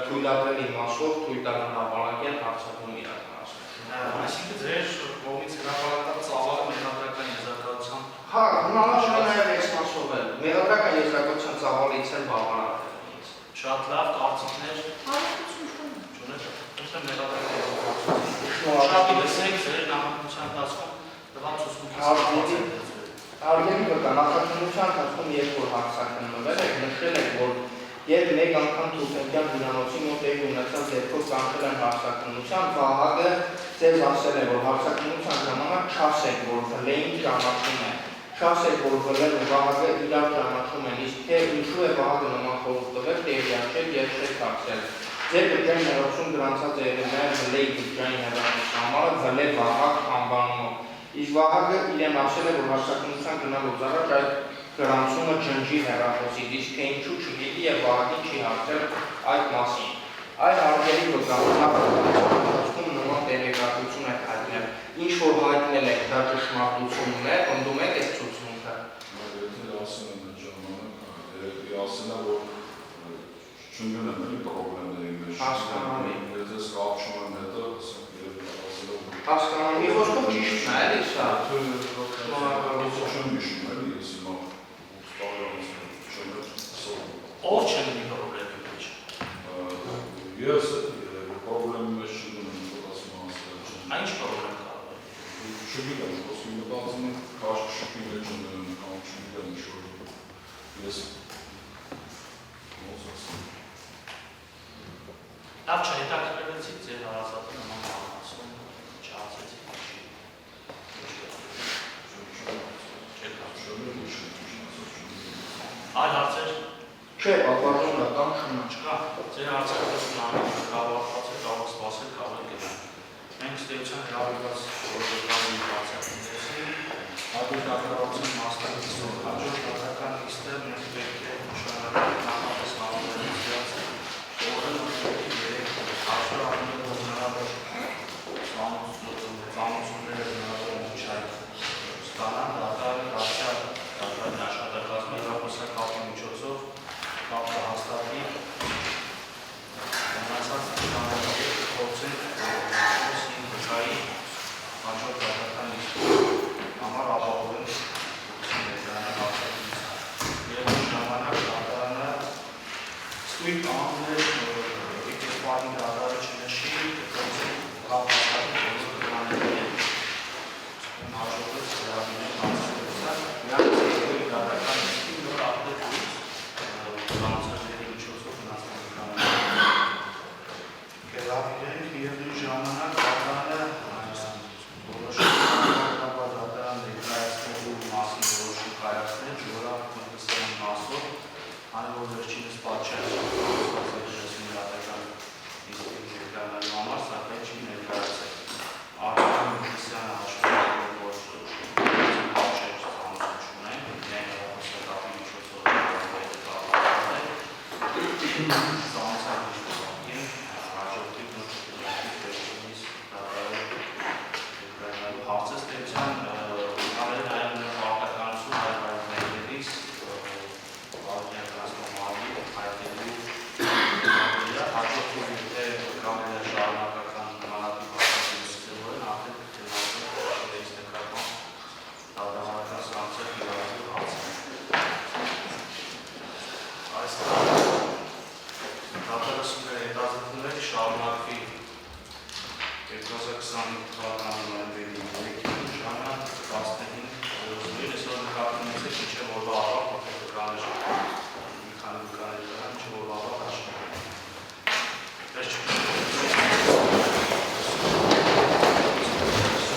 թույլատրել իմաստով թույլտական հապարակել հարցակում իրականացնել։ Այսինքն ձեր կողմից հրապարակած ծավալը մեղադրական եզրակացության Հա, հնարավոր է նաև այս մասով էլ։ Մեղադրական եզրակացության ծավալից էլ բավարարել ինձ։ շատ լավ կարծիքներ Հարցություն չունեմ։ չունեք։ Ուսը մեղադրական եզրակացություն։ Շատ լսեք ձեր նախաքննության ընթացքում տված ցուցմունքից Արգելի վկա, նախաքննության ընթացքում երբ որ հարցաքննվել եք, նշել եք, որ երբ մեկ անգամ Թուրքենկյան հյուրանոցի մոտ եք ունեցած դեպքով կանչել են հարցաքննության, Վահագը ձեզ ասել է, որ հարցաքննության ժամանակ չասեք, որ Վլեին ճանաչում է, չասեք, որ Վլեն ու Վահագը իրար ճանաչում են, իսկ թե ինչու է Վահագը նման խորհուրդ տվել, տեղյակ չէ եւ չեք հարցրել։ Ձեր բջջային հեռացում գրանցած է նաև Վլեի բջջային հեռախոսահամարը Վլե Վահագ անվանումով։ Իսկ Վահագը իրեն ասել է, որ հարցաքննության գնալուց առաջ այդ գրանցումը ջնջի հեռախոսից, իսկ թե ինչու չգիտի եւ Վահագին չի հարցրել այդ մասին։ Այլ արգելի վկա, նախաքննության նման տեղեկատվություն եք հայտնել։ Ինչ որ հայտնել եք, դա ճշմարտությունն է, ընդդում եք այս ցուցմունքը։ Ասել է, որ չունեն էլի պրոբլեմների մեջ։ Հասկանալի։ Եթե սկավչում եմ հետը, հասկանալի, մի խոսքով ճիշտն է, էլի սա։ Չեմ հիշում էլի, ես հիմա Ով չեն մի պրոբլեմի մեջ։ Ես պրոբլեմի մեջ չունեմ, որ ասում ասել։ Այն ինչ պրոբլեմ կա։ Չգիտեմ, ոսկի մտածում եմ, քաշ շփի մեջ ունեմ, կամ չգիտեմ ինչ-որ։ Ես Լավ չէ, հետաքրքրվեցիք ձեր հարազատը նման բանացում, չհասեցիք ինչի։ Չեք Այլ հարցեր Չէ, պատվազանական շնորհ չկա։ Ձեր հարցերը ստանում կավարտված է, կարող սպասել, կարող եք գնալ։ Մենք ստեյության հրավիրված որոշակի հարցերին հատուկ ակրավացում մասնակցություն հաջորդ պատական լիստը մենք պետք է նշանակել նախապես համաձայնեցված օրը նշանակել 3 աշխարհի հնարավոր սահմանություններ կայացնել ժողովրդական մասով, այն որ վերջինս պատճառ է իրական ինստիտուտների համար, սակայն չի ներկայացել։ Արական Մուշիսյանը հաշվարկում, որ հարցեր չունեն, միայն հեռախոսակապի միջոցով